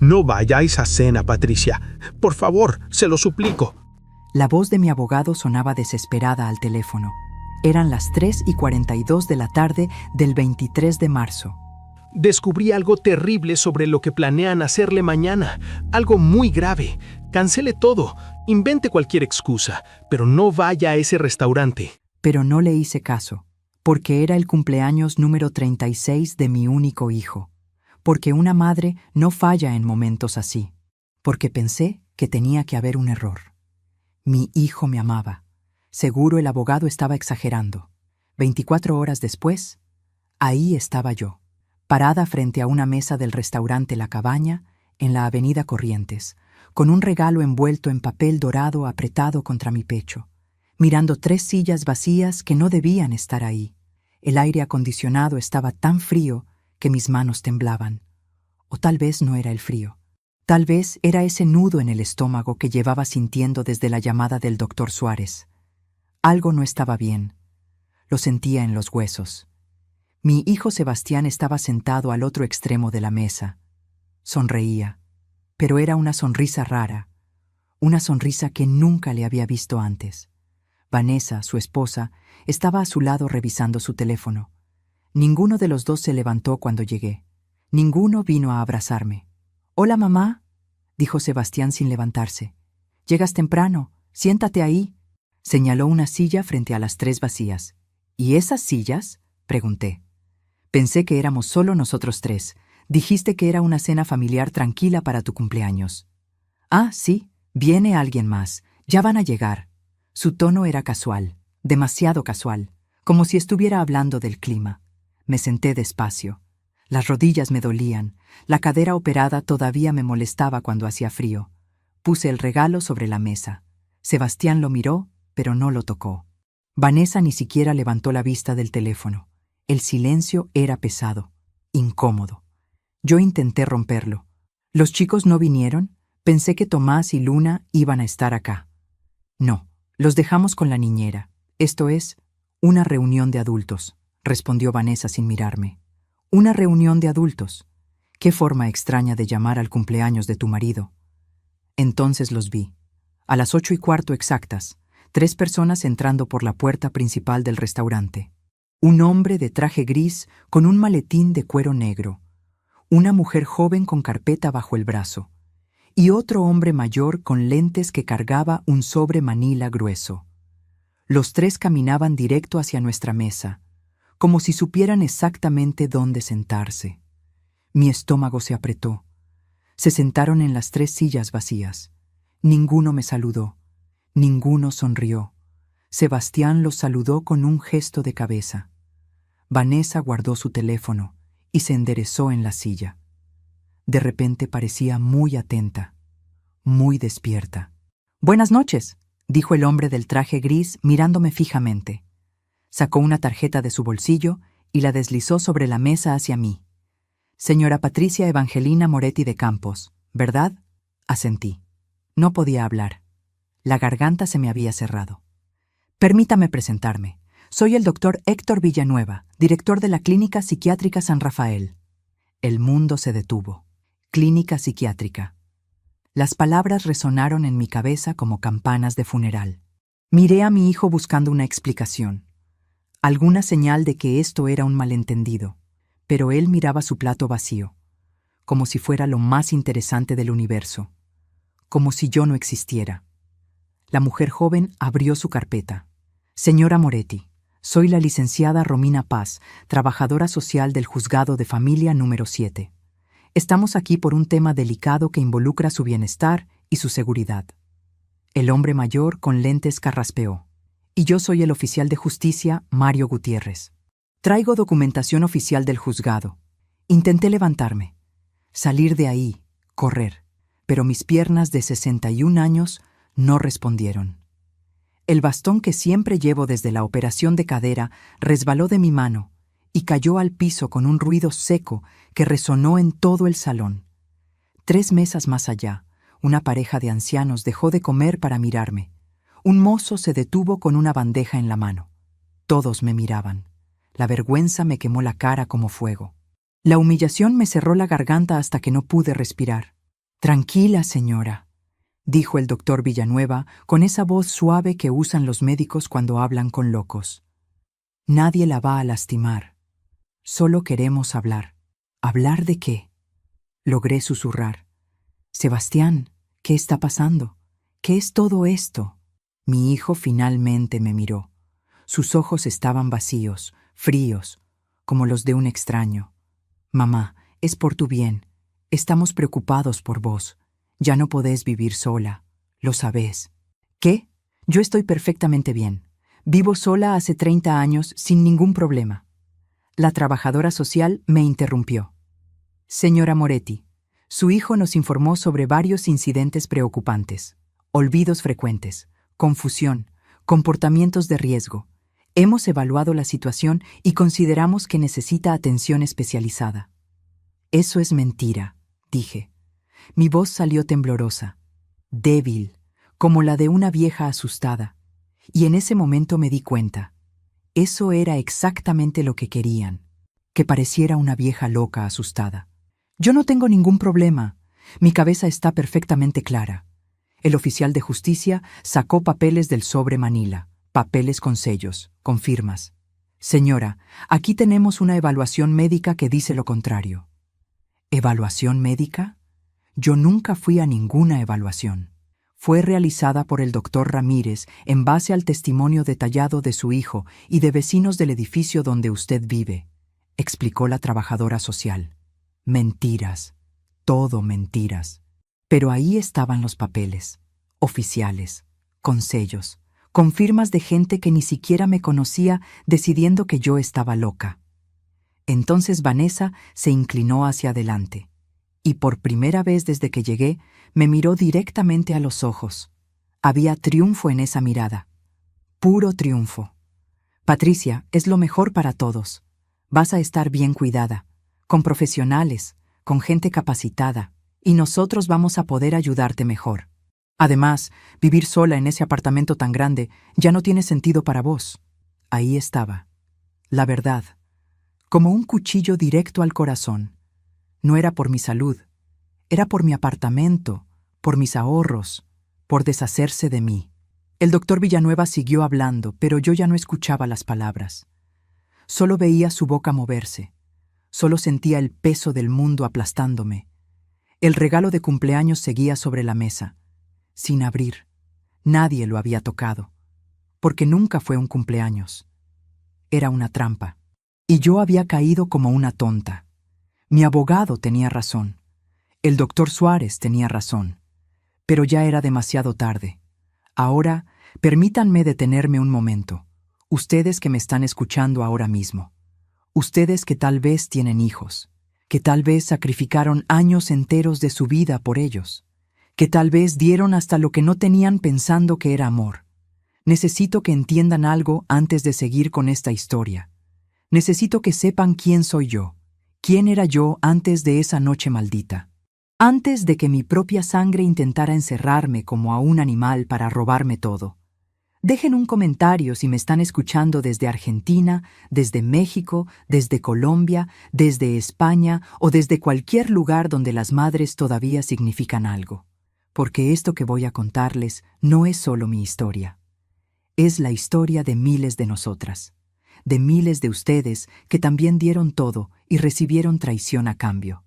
No vaya a esa cena, Patricia. Por favor, se lo suplico. La voz de mi abogado sonaba desesperada al teléfono. Eran las 3:42 de la tarde del 23 de marzo. Descubrí algo terrible sobre lo que planean hacerle mañana. Algo muy grave. Cancele todo. Invente cualquier excusa, pero no vaya a ese restaurante. Pero no le hice caso, porque era el cumpleaños número 36 de mi único hijo. Porque una madre no falla en momentos así. Porque pensé que tenía que haber un error. Mi hijo me amaba. Seguro el abogado estaba exagerando. 24 horas después, ahí estaba yo, parada frente a una mesa del restaurante La Cabaña, en la avenida Corrientes, con un regalo envuelto en papel dorado apretado contra mi pecho, mirando 3 sillas vacías que no debían estar ahí. El aire acondicionado estaba tan frío que mis manos temblaban. O tal vez no era el frío. Tal vez era ese nudo en el estómago que llevaba sintiendo desde la llamada del doctor Suárez. Algo no estaba bien. Lo sentía en los huesos. Mi hijo Sebastián estaba sentado al otro extremo de la mesa. Sonreía, pero era una sonrisa rara, una sonrisa que nunca le había visto antes. Vanessa, su esposa, estaba a su lado revisando su teléfono. Ninguno de los dos se levantó cuando llegué. Ninguno vino a abrazarme. «Hola, mamá», dijo Sebastián sin levantarse. «Llegas temprano, siéntate ahí». Señaló una silla frente a las 3 vacías. «¿Y esas sillas?», pregunté. «Pensé que éramos solo nosotros 3. Dijiste que era una cena familiar tranquila para tu cumpleaños». «Ah, sí, viene alguien más. Ya van a llegar». Su tono era casual, demasiado casual, como si estuviera hablando del clima. Me senté despacio. Las rodillas me dolían, la cadera operada todavía me molestaba cuando hacía frío. Puse el regalo sobre la mesa. Sebastián lo miró, pero no lo tocó. Vanessa ni siquiera levantó la vista del teléfono. El silencio era pesado, incómodo. Yo intenté romperlo. ¿Los chicos no vinieron? Pensé que Tomás y Luna iban a estar acá. No, los dejamos con la niñera. Esto es una reunión de adultos, respondió Vanessa sin mirarme. Una reunión de adultos. Qué forma extraña de llamar al cumpleaños de tu marido. Entonces los vi. A las 8:15 exactas, 3 personas entrando por la puerta principal del restaurante. Un hombre de traje gris con un maletín de cuero negro. Una mujer joven con carpeta bajo el brazo. Y otro hombre mayor con lentes que cargaba un sobre manila grueso. Los 3 caminaban directo hacia nuestra mesa, como si supieran exactamente dónde sentarse. Mi estómago se apretó. Se sentaron en las 3 sillas vacías. Ninguno me saludó. Ninguno sonrió. Sebastián los saludó con un gesto de cabeza. Vanessa guardó su teléfono y se enderezó en la silla. De repente parecía muy atenta, muy despierta. «Buenas noches», dijo el hombre del traje gris mirándome fijamente. Sacó una tarjeta de su bolsillo y la deslizó sobre la mesa hacia mí. «Señora Patricia Evangelina Moretti de Campos, ¿verdad?», asentí. No podía hablar. La garganta se me había cerrado. «Permítame presentarme. Soy el doctor Héctor Villanueva, director de la Clínica Psiquiátrica San Rafael». El mundo se detuvo. Clínica psiquiátrica. Las palabras resonaron en mi cabeza como campanas de funeral. Miré a mi hijo buscando una explicación, alguna señal de que esto era un malentendido, pero él miraba su plato vacío, como si fuera lo más interesante del universo, como si yo no existiera. La mujer joven abrió su carpeta. «Señora Moretti, soy la licenciada Romina Paz, trabajadora social del Juzgado de Familia número 7. Estamos aquí por un tema delicado que involucra su bienestar y su seguridad». El hombre mayor con lentes carraspeó. «Y yo soy el oficial de justicia, Mario Gutiérrez. Traigo documentación oficial del juzgado». Intenté levantarme, salir de ahí, correr, pero mis piernas de 61 años no respondieron. El bastón que siempre llevo desde la operación de cadera resbaló de mi mano y cayó al piso con un ruido seco que resonó en todo el salón. 3 mesas más allá, una pareja de ancianos dejó de comer para mirarme. Un mozo se detuvo con una bandeja en la mano. Todos me miraban. La vergüenza me quemó la cara como fuego. La humillación me cerró la garganta hasta que no pude respirar. Tranquila, señora, dijo el doctor Villanueva con esa voz suave que usan los médicos cuando hablan con locos. Nadie la va a lastimar. Solo queremos hablar. ¿Hablar de qué? Logré susurrar. Sebastián, ¿qué está pasando? ¿Qué es todo esto? Mi hijo finalmente me miró. Sus ojos estaban vacíos, fríos, como los de un extraño. Mamá, es por tu bien. Estamos preocupados por vos. Ya no podés vivir sola. Lo sabés. ¿Qué? Yo estoy perfectamente bien. Vivo sola hace 30 años sin ningún problema. La trabajadora social me interrumpió. Señora Moretti, su hijo nos informó sobre varios incidentes preocupantes. Olvidos frecuentes, confusión, comportamientos de riesgo. Hemos evaluado la situación y consideramos que necesita atención especializada. Eso es mentira, dije. Mi voz salió temblorosa, débil, como la de una vieja asustada. Y en ese momento me di cuenta. Eso era exactamente lo que querían, que pareciera una vieja loca asustada. Yo no tengo ningún problema. Mi cabeza está perfectamente clara. El oficial de justicia sacó papeles del sobre Manila, papeles con sellos, con firmas. Señora, aquí tenemos una evaluación médica que dice lo contrario. ¿Evaluación médica? Yo nunca fui a ninguna evaluación. Fue realizada por el doctor Ramírez en base al testimonio detallado de su hijo y de vecinos del edificio donde usted vive, explicó la trabajadora social. Mentiras, todo mentiras. Pero ahí estaban los papeles, oficiales, con sellos, con firmas de gente que ni siquiera me conocía decidiendo que yo estaba loca. Entonces Vanessa se inclinó hacia adelante y por primera vez desde que llegué me miró directamente a los ojos. Había triunfo en esa mirada, puro triunfo. Patricia, es lo mejor para todos. Vas a estar bien cuidada, con profesionales, con gente capacitada, y nosotros vamos a poder ayudarte mejor. Además, vivir sola en ese apartamento tan grande ya no tiene sentido para vos. Ahí estaba. La verdad. Como un cuchillo directo al corazón. No era por mi salud. Era por mi apartamento, por mis ahorros, por deshacerse de mí. El doctor Villanueva siguió hablando, pero yo ya no escuchaba las palabras. Solo veía su boca moverse. Solo sentía el peso del mundo aplastándome. El regalo de cumpleaños seguía sobre la mesa, sin abrir. Nadie lo había tocado, porque nunca fue un cumpleaños. Era una trampa. Y yo había caído como una tonta. Mi abogado tenía razón. El doctor Suárez tenía razón. Pero ya era demasiado tarde. Ahora, permítanme detenerme un momento. Ustedes que me están escuchando ahora mismo. Ustedes que tal vez tienen hijos. Que tal vez sacrificaron años enteros de su vida por ellos. Que tal vez dieron hasta lo que no tenían pensando que era amor. Necesito que entiendan algo antes de seguir con esta historia. Necesito que sepan quién soy yo. ¿Quién era yo antes de esa noche maldita? Antes de que mi propia sangre intentara encerrarme como a un animal para robarme todo. Dejen un comentario si me están escuchando desde Argentina, desde México, desde Colombia, desde España o desde cualquier lugar donde las madres todavía significan algo. Porque esto que voy a contarles no es solo mi historia. Es la historia de miles de nosotras. De miles de ustedes que también dieron todo y recibieron traición a cambio.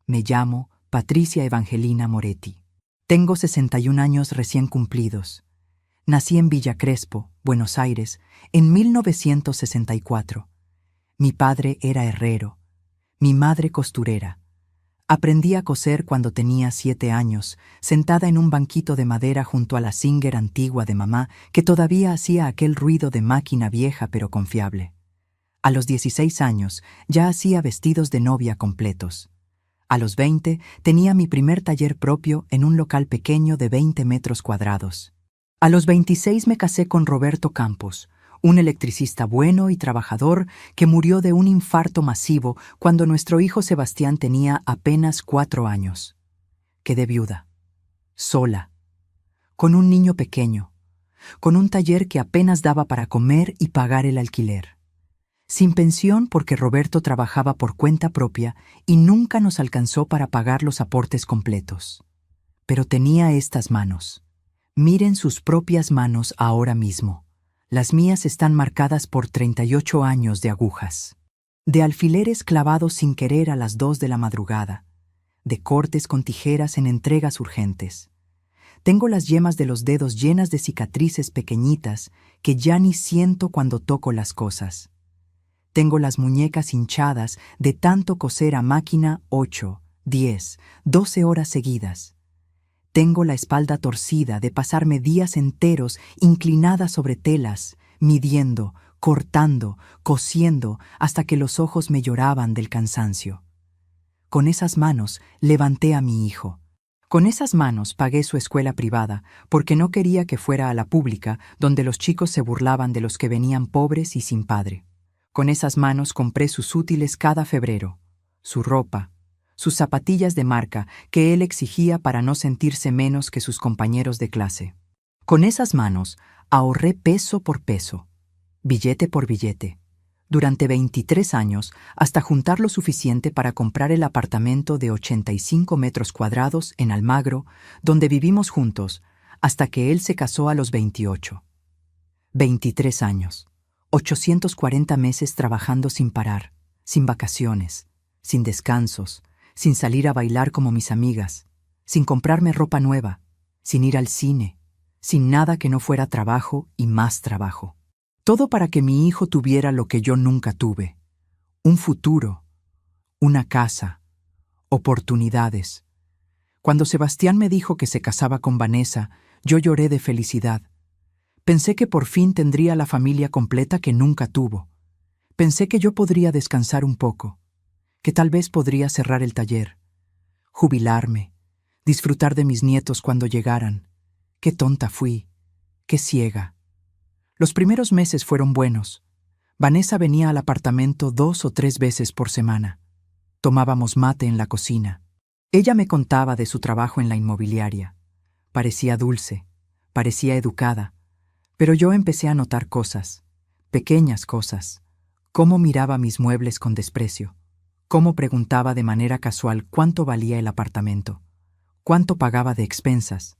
Me llamo Patricia Evangelina Moretti. Tengo 61 años recién cumplidos. Nací en Villa Crespo, Buenos Aires, en 1964. Mi padre era herrero, mi madre costurera. Aprendí a coser cuando tenía 7 años, sentada en un banquito de madera junto a la Singer antigua de mamá que todavía hacía aquel ruido de máquina vieja pero confiable. A los 16 años ya hacía vestidos de novia completos. A los 20 tenía mi primer taller propio en un local pequeño de 20 metros cuadrados. A los 26 me casé con Roberto Campos, un electricista bueno y trabajador que murió de un infarto masivo cuando nuestro hijo Sebastián tenía apenas 4 años. Quedé viuda, sola, con un niño pequeño, con un taller que apenas daba para comer y pagar el alquiler. Sin pensión porque Roberto trabajaba por cuenta propia y nunca nos alcanzó para pagar los aportes completos. Pero tenía estas manos. Miren sus propias manos ahora mismo. Las mías están marcadas por 38 años de agujas, de alfileres clavados sin querer a las 2 de la madrugada, de cortes con tijeras en entregas urgentes. Tengo las yemas de los dedos llenas de cicatrices pequeñitas que ya ni siento cuando toco las cosas. Tengo las muñecas hinchadas de tanto coser a máquina 8, 10, 12 horas seguidas. Tengo la espalda torcida de pasarme días enteros inclinada sobre telas, midiendo, cortando, cosiendo, hasta que los ojos me lloraban del cansancio. Con esas manos levanté a mi hijo. Con esas manos pagué su escuela privada, porque no quería que fuera a la pública, donde los chicos se burlaban de los que venían pobres y sin padre. Con esas manos compré sus útiles cada febrero, su ropa, sus zapatillas de marca que él exigía para no sentirse menos que sus compañeros de clase. Con esas manos ahorré peso por peso, billete por billete, durante 23 años hasta juntar lo suficiente para comprar el apartamento de 85 metros cuadrados en Almagro, donde vivimos juntos, hasta que él se casó a los 28. 23 años, 840 meses trabajando sin parar, sin vacaciones, sin descansos, sin salir a bailar como mis amigas, sin comprarme ropa nueva, sin ir al cine, sin nada que no fuera trabajo y más trabajo. Todo para que mi hijo tuviera lo que yo nunca tuve: un futuro, una casa, oportunidades. Cuando Sebastián me dijo que se casaba con Vanessa, yo lloré de felicidad. Pensé que por fin tendría la familia completa que nunca tuvo. Pensé que yo podría descansar un poco, que tal vez podría cerrar el taller, jubilarme, disfrutar de mis nietos cuando llegaran. Qué tonta fui, qué ciega. Los primeros meses fueron buenos. Vanessa venía al apartamento 2 o 3 veces por semana. Tomábamos mate en la cocina. Ella me contaba de su trabajo en la inmobiliaria. Parecía dulce, parecía educada, pero yo empecé a notar cosas, pequeñas cosas. Cómo miraba mis muebles con desprecio, cómo preguntaba de manera casual cuánto valía el apartamento, cuánto pagaba de expensas,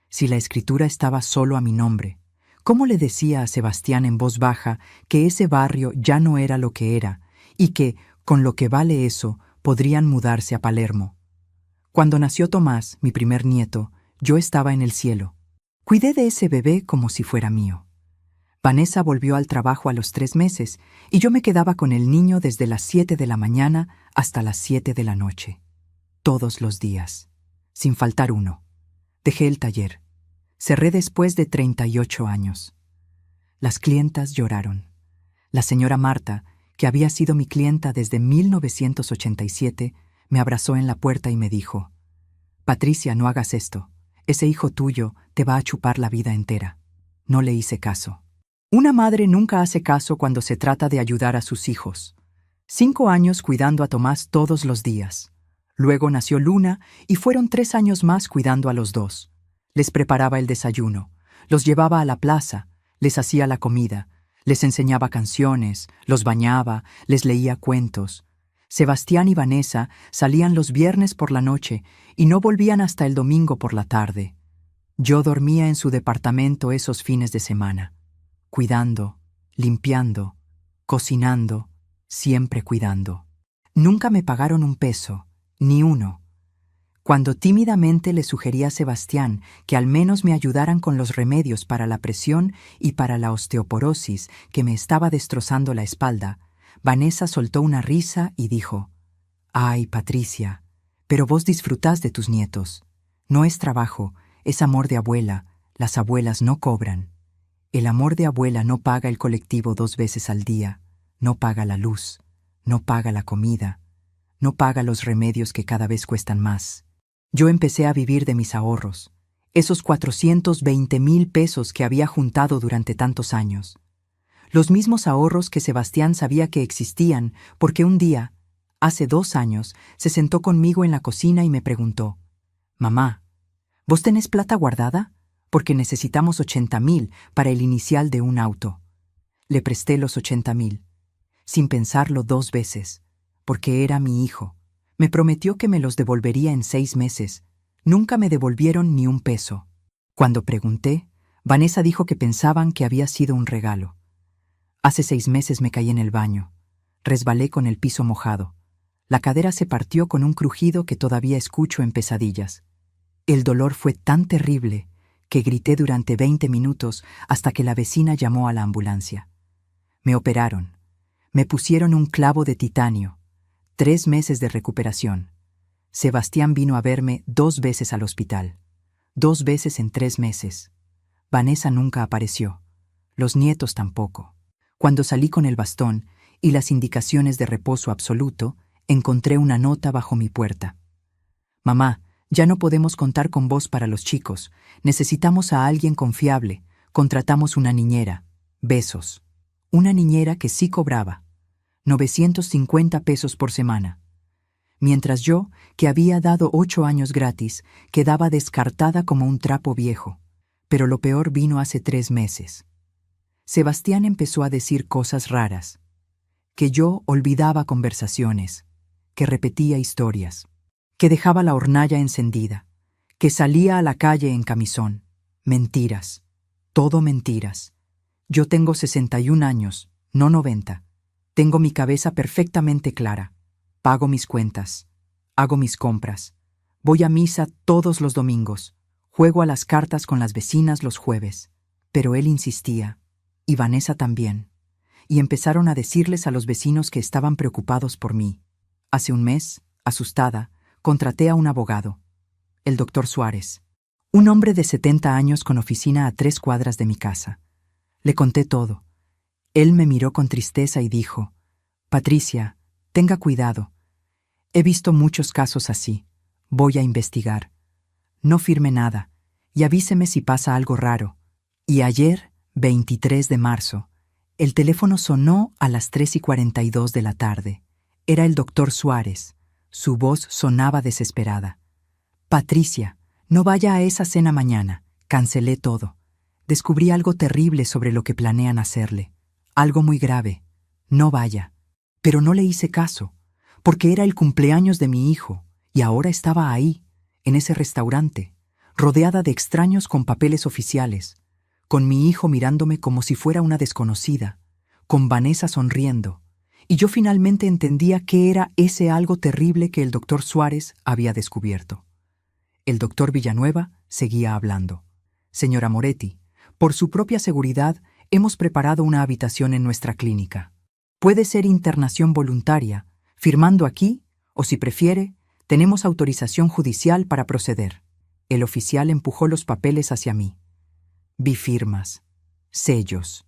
si la escritura estaba solo a mi nombre. ¿Cómo le decía a Sebastián en voz baja que ese barrio ya no era lo que era y que, con lo que vale eso, podrían mudarse a Palermo? Cuando nació Tomás, mi primer nieto, yo estaba en el cielo. Cuidé de ese bebé como si fuera mío. Vanessa volvió al trabajo a los 3 meses y yo me quedaba con el niño desde las 7 de la mañana hasta las 7 de la noche. Todos los días, sin faltar uno. Dejé el taller. Cerré después de 38 años. Las clientas lloraron. La señora Marta, que había sido mi clienta desde 1987, me abrazó en la puerta y me dijo: «Patricia, no hagas esto. Ese hijo tuyo te va a chupar la vida entera». No le hice caso. Una madre nunca hace caso cuando se trata de ayudar a sus hijos. 5 años cuidando a Tomás todos los días. Luego nació Luna y fueron 3 años más cuidando a los 2. Les preparaba el desayuno, los llevaba a la plaza, les hacía la comida, les enseñaba canciones, los bañaba, les leía cuentos. Sebastián y Vanessa salían los viernes por la noche y no volvían hasta el domingo por la tarde. Yo dormía en su departamento esos fines de semana, cuidando, limpiando, cocinando, siempre cuidando. Nunca me pagaron un peso, ni uno. Cuando tímidamente le sugerí a Sebastián que al menos me ayudaran con los remedios para la presión y para la osteoporosis que me estaba destrozando la espalda, Vanessa soltó una risa y dijo: «Ay, Patricia, pero vos disfrutás de tus nietos. No es trabajo, es amor de abuela. Las abuelas no cobran. El amor de abuela no paga el colectivo 2 veces al día, no paga la luz, no paga la comida, no paga los remedios que cada vez cuestan más». Yo empecé a vivir de mis ahorros, esos 420,000 pesos que había juntado durante tantos años. Los mismos ahorros que Sebastián sabía que existían, porque un día, hace 2 años, se sentó conmigo en la cocina y me preguntó: «Mamá, ¿vos tenés plata guardada? Porque necesitamos 80,000 para el inicial de un auto». Le presté los 80,000. sin pensarlo 2 veces, porque era mi hijo. Me prometió que me los devolvería en 6 meses. Nunca me devolvieron ni un peso. Cuando pregunté, Vanessa dijo que pensaban que había sido un regalo. Hace 6 meses me caí en el baño. Resbalé con el piso mojado. La cadera se partió con un crujido que todavía escucho en pesadillas. El dolor fue tan terrible que grité durante 20 minutos hasta que la vecina llamó a la ambulancia. Me operaron. Me pusieron un clavo de titanio. 3 meses de recuperación. Sebastián vino a verme 2 veces al hospital. 2 veces en 3 meses. Vanessa nunca apareció. Los nietos tampoco. Cuando salí con el bastón y las indicaciones de reposo absoluto, encontré una nota bajo mi puerta. Mamá, ya no podemos contar con vos para los chicos. Necesitamos a alguien confiable. Contratamos una niñera. Besos. Una niñera que sí cobraba. 950 pesos por semana. Mientras yo, que había dado 8 años gratis, quedaba descartada como un trapo viejo. Pero lo peor vino hace 3 meses. Sebastián empezó a decir cosas raras. Que yo olvidaba conversaciones, que repetía historias, que dejaba la hornalla encendida, que salía a la calle en camisón. Mentiras. Todo mentiras. Yo tengo 61 años, no 90. Tengo mi cabeza perfectamente clara. Pago mis cuentas. Hago mis compras. Voy a misa todos los domingos. Juego a las cartas con las vecinas los jueves. Pero él insistía. Y Vanessa también. Y empezaron a decirles a los vecinos que estaban preocupados por mí. Hace un mes, asustada, contraté a un abogado. El doctor Suárez. Un hombre de 70 años con oficina a 3 cuadras de mi casa. Le conté todo. Él me miró con tristeza y dijo: Patricia, tenga cuidado. He visto muchos casos así. Voy a investigar. No firme nada y avíseme si pasa algo raro. Y ayer, 23 de marzo, el teléfono sonó a las 3:42 de la tarde. Era el doctor Suárez. Su voz sonaba desesperada. Patricia, no vaya a esa cena mañana. Cancelé todo. Descubrí algo terrible sobre lo que planean hacerle. Algo muy grave. No vaya. Pero no le hice caso, porque era el cumpleaños de mi hijo, y ahora estaba ahí, en ese restaurante, rodeada de extraños con papeles oficiales, con mi hijo mirándome como si fuera una desconocida, con Vanessa sonriendo, y yo finalmente entendía qué era ese algo terrible que el doctor Suárez había descubierto. El doctor Villanueva seguía hablando. Señora Moretti, por su propia seguridad, hemos preparado una habitación en nuestra clínica. Puede ser internación voluntaria, firmando aquí, o si prefiere, tenemos autorización judicial para proceder. El oficial empujó los papeles hacia mí. Vi firmas, sellos,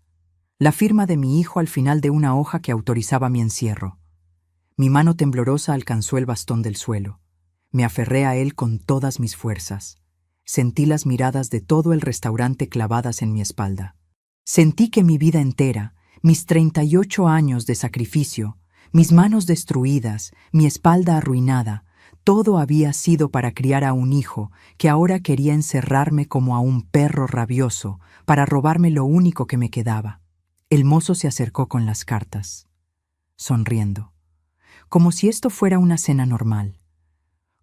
la firma de mi hijo al final de una hoja que autorizaba mi encierro. Mi mano temblorosa alcanzó el bastón del suelo. Me aferré a él con todas mis fuerzas. Sentí las miradas de todo el restaurante clavadas en mi espalda. Sentí que mi vida entera, mis 38 años de sacrificio, mis manos destruidas, mi espalda arruinada, todo había sido para criar a un hijo que ahora quería encerrarme como a un perro rabioso para robarme lo único que me quedaba. El mozo se acercó con las cartas, sonriendo, como si esto fuera una cena normal,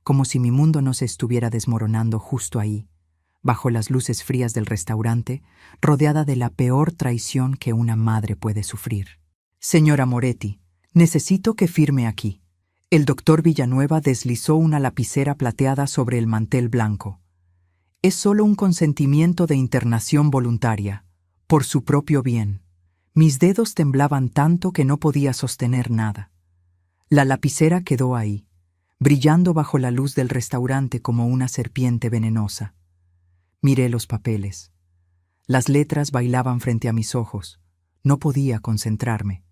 como si mi mundo no se estuviera desmoronando justo ahí, bajo las luces frías del restaurante, rodeada de la peor traición que una madre puede sufrir. Señora Moretti, necesito que firme aquí. El doctor Villanueva deslizó una lapicera plateada sobre el mantel blanco. Es solo un consentimiento de internación voluntaria, por su propio bien. Mis dedos temblaban tanto que no podía sostener nada. La lapicera quedó ahí, brillando bajo la luz del restaurante como una serpiente venenosa. Miré los papeles. Las letras bailaban frente a mis ojos. No podía concentrarme.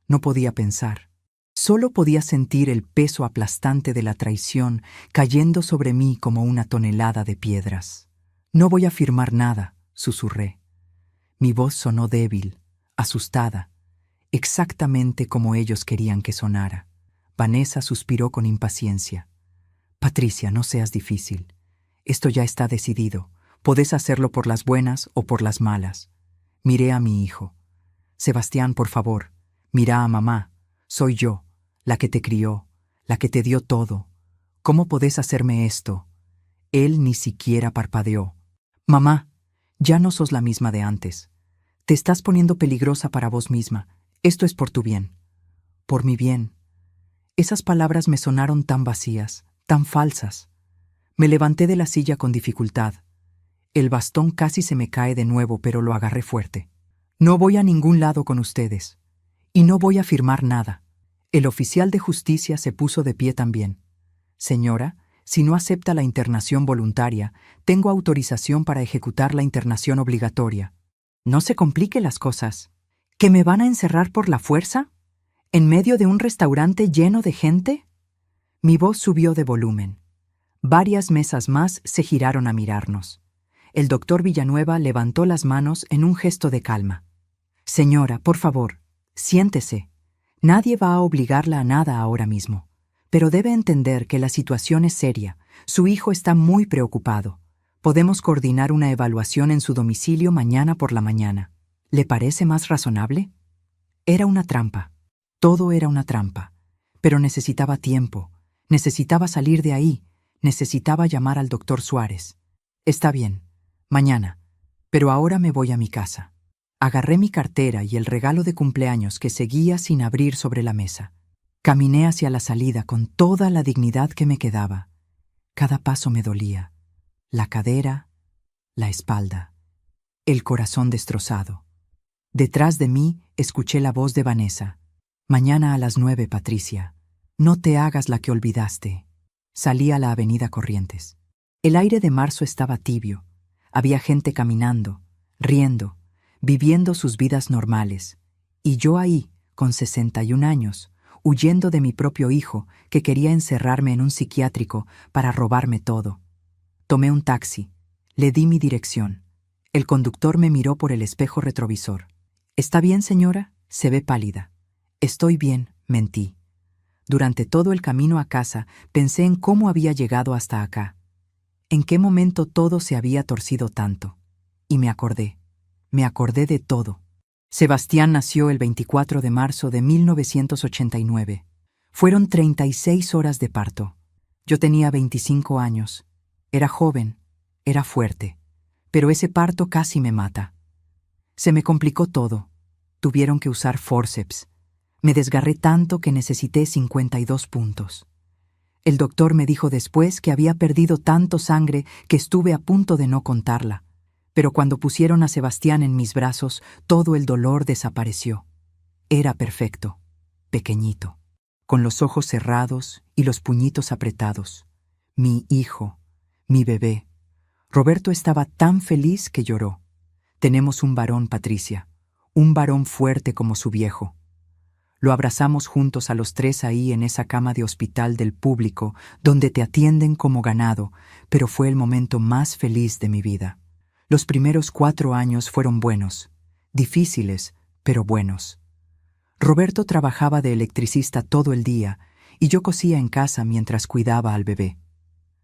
No podía pensar. Solo podía sentir el peso aplastante de la traición cayendo sobre mí como una tonelada de piedras. No voy a firmar nada, susurré. Mi voz sonó débil, asustada, exactamente como ellos querían que sonara. Vanessa suspiró con impaciencia. Patricia, no seas difícil. Esto ya está decidido. Podés hacerlo por las buenas o por las malas. Miré a mi hijo. Sebastián, por favor, Mira a mamá, soy yo, la que te crió, la que te dio todo. ¿Cómo podés hacerme esto? Él ni siquiera parpadeó. Mamá, ya no sos la misma de antes. Te estás poniendo peligrosa para vos misma. Esto es por tu bien. Por mi bien. Esas palabras me sonaron tan vacías, tan falsas. Me levanté de la silla con dificultad. El bastón casi se me cae de nuevo, pero lo agarré fuerte. No voy a ningún lado con ustedes. Y no voy a firmar nada. El oficial de justicia se puso de pie también. Señora, si no acepta la internación voluntaria, tengo autorización para ejecutar la internación obligatoria. No se complique las cosas. ¿Que me van a encerrar por la fuerza? ¿En medio de un restaurante lleno de gente? Mi voz subió de volumen. Varias mesas más se giraron a mirarnos. El doctor Villanueva levantó las manos en un gesto de calma. Señora, por favor, siéntese. Nadie va a obligarla a nada ahora mismo. Pero debe entender que la situación es seria. Su hijo está muy preocupado. Podemos coordinar una evaluación en su domicilio mañana por la mañana. ¿Le parece más razonable? Era una trampa. Todo era una trampa. Pero necesitaba tiempo. Necesitaba salir de ahí. Necesitaba llamar al doctor Suárez. Está bien. Mañana. Pero ahora me voy a mi casa. Agarré mi cartera y el regalo de cumpleaños que seguía sin abrir sobre la mesa. Caminé hacia la salida con toda la dignidad que me quedaba. Cada paso me dolía. La cadera, la espalda, el corazón destrozado. Detrás de mí escuché la voz de Vanessa. Mañana a las 9, Patricia. No te hagas la que olvidaste. Salí a la avenida Corrientes. El aire de marzo estaba tibio. Había gente caminando, riendo, viviendo sus vidas normales. Y yo ahí, con 61 años, huyendo de mi propio hijo que quería encerrarme en un psiquiátrico para robarme todo. Tomé un taxi. Le di mi dirección. El conductor me miró por el espejo retrovisor. ¿Está bien, señora? Se ve pálida. Estoy bien, mentí. Durante todo el camino a casa pensé en cómo había llegado hasta acá. ¿En qué momento todo se había torcido tanto? Y me acordé de todo. Sebastián nació el 24 de marzo de 1989. Fueron 36 horas de parto. Yo tenía 25 años. Era joven, era fuerte, pero ese parto casi me mata. Se me complicó todo. Tuvieron que usar fórceps. Me desgarré tanto que necesité 52 puntos. El doctor me dijo después que había perdido tanto sangre que estuve a punto de no contarla. Pero cuando pusieron a Sebastián en mis brazos, todo el dolor desapareció. Era perfecto, pequeñito, con los ojos cerrados y los puñitos apretados. Mi hijo, mi bebé. Roberto estaba tan feliz que lloró. Tenemos un varón, Patricia, un varón fuerte como su viejo. Lo abrazamos juntos a los tres ahí en esa cama de hospital del público, donde te atienden como ganado, pero fue el momento más feliz de mi vida. Los primeros 4 años fueron buenos, difíciles, pero buenos. Roberto trabajaba de electricista todo el día y yo cosía en casa mientras cuidaba al bebé.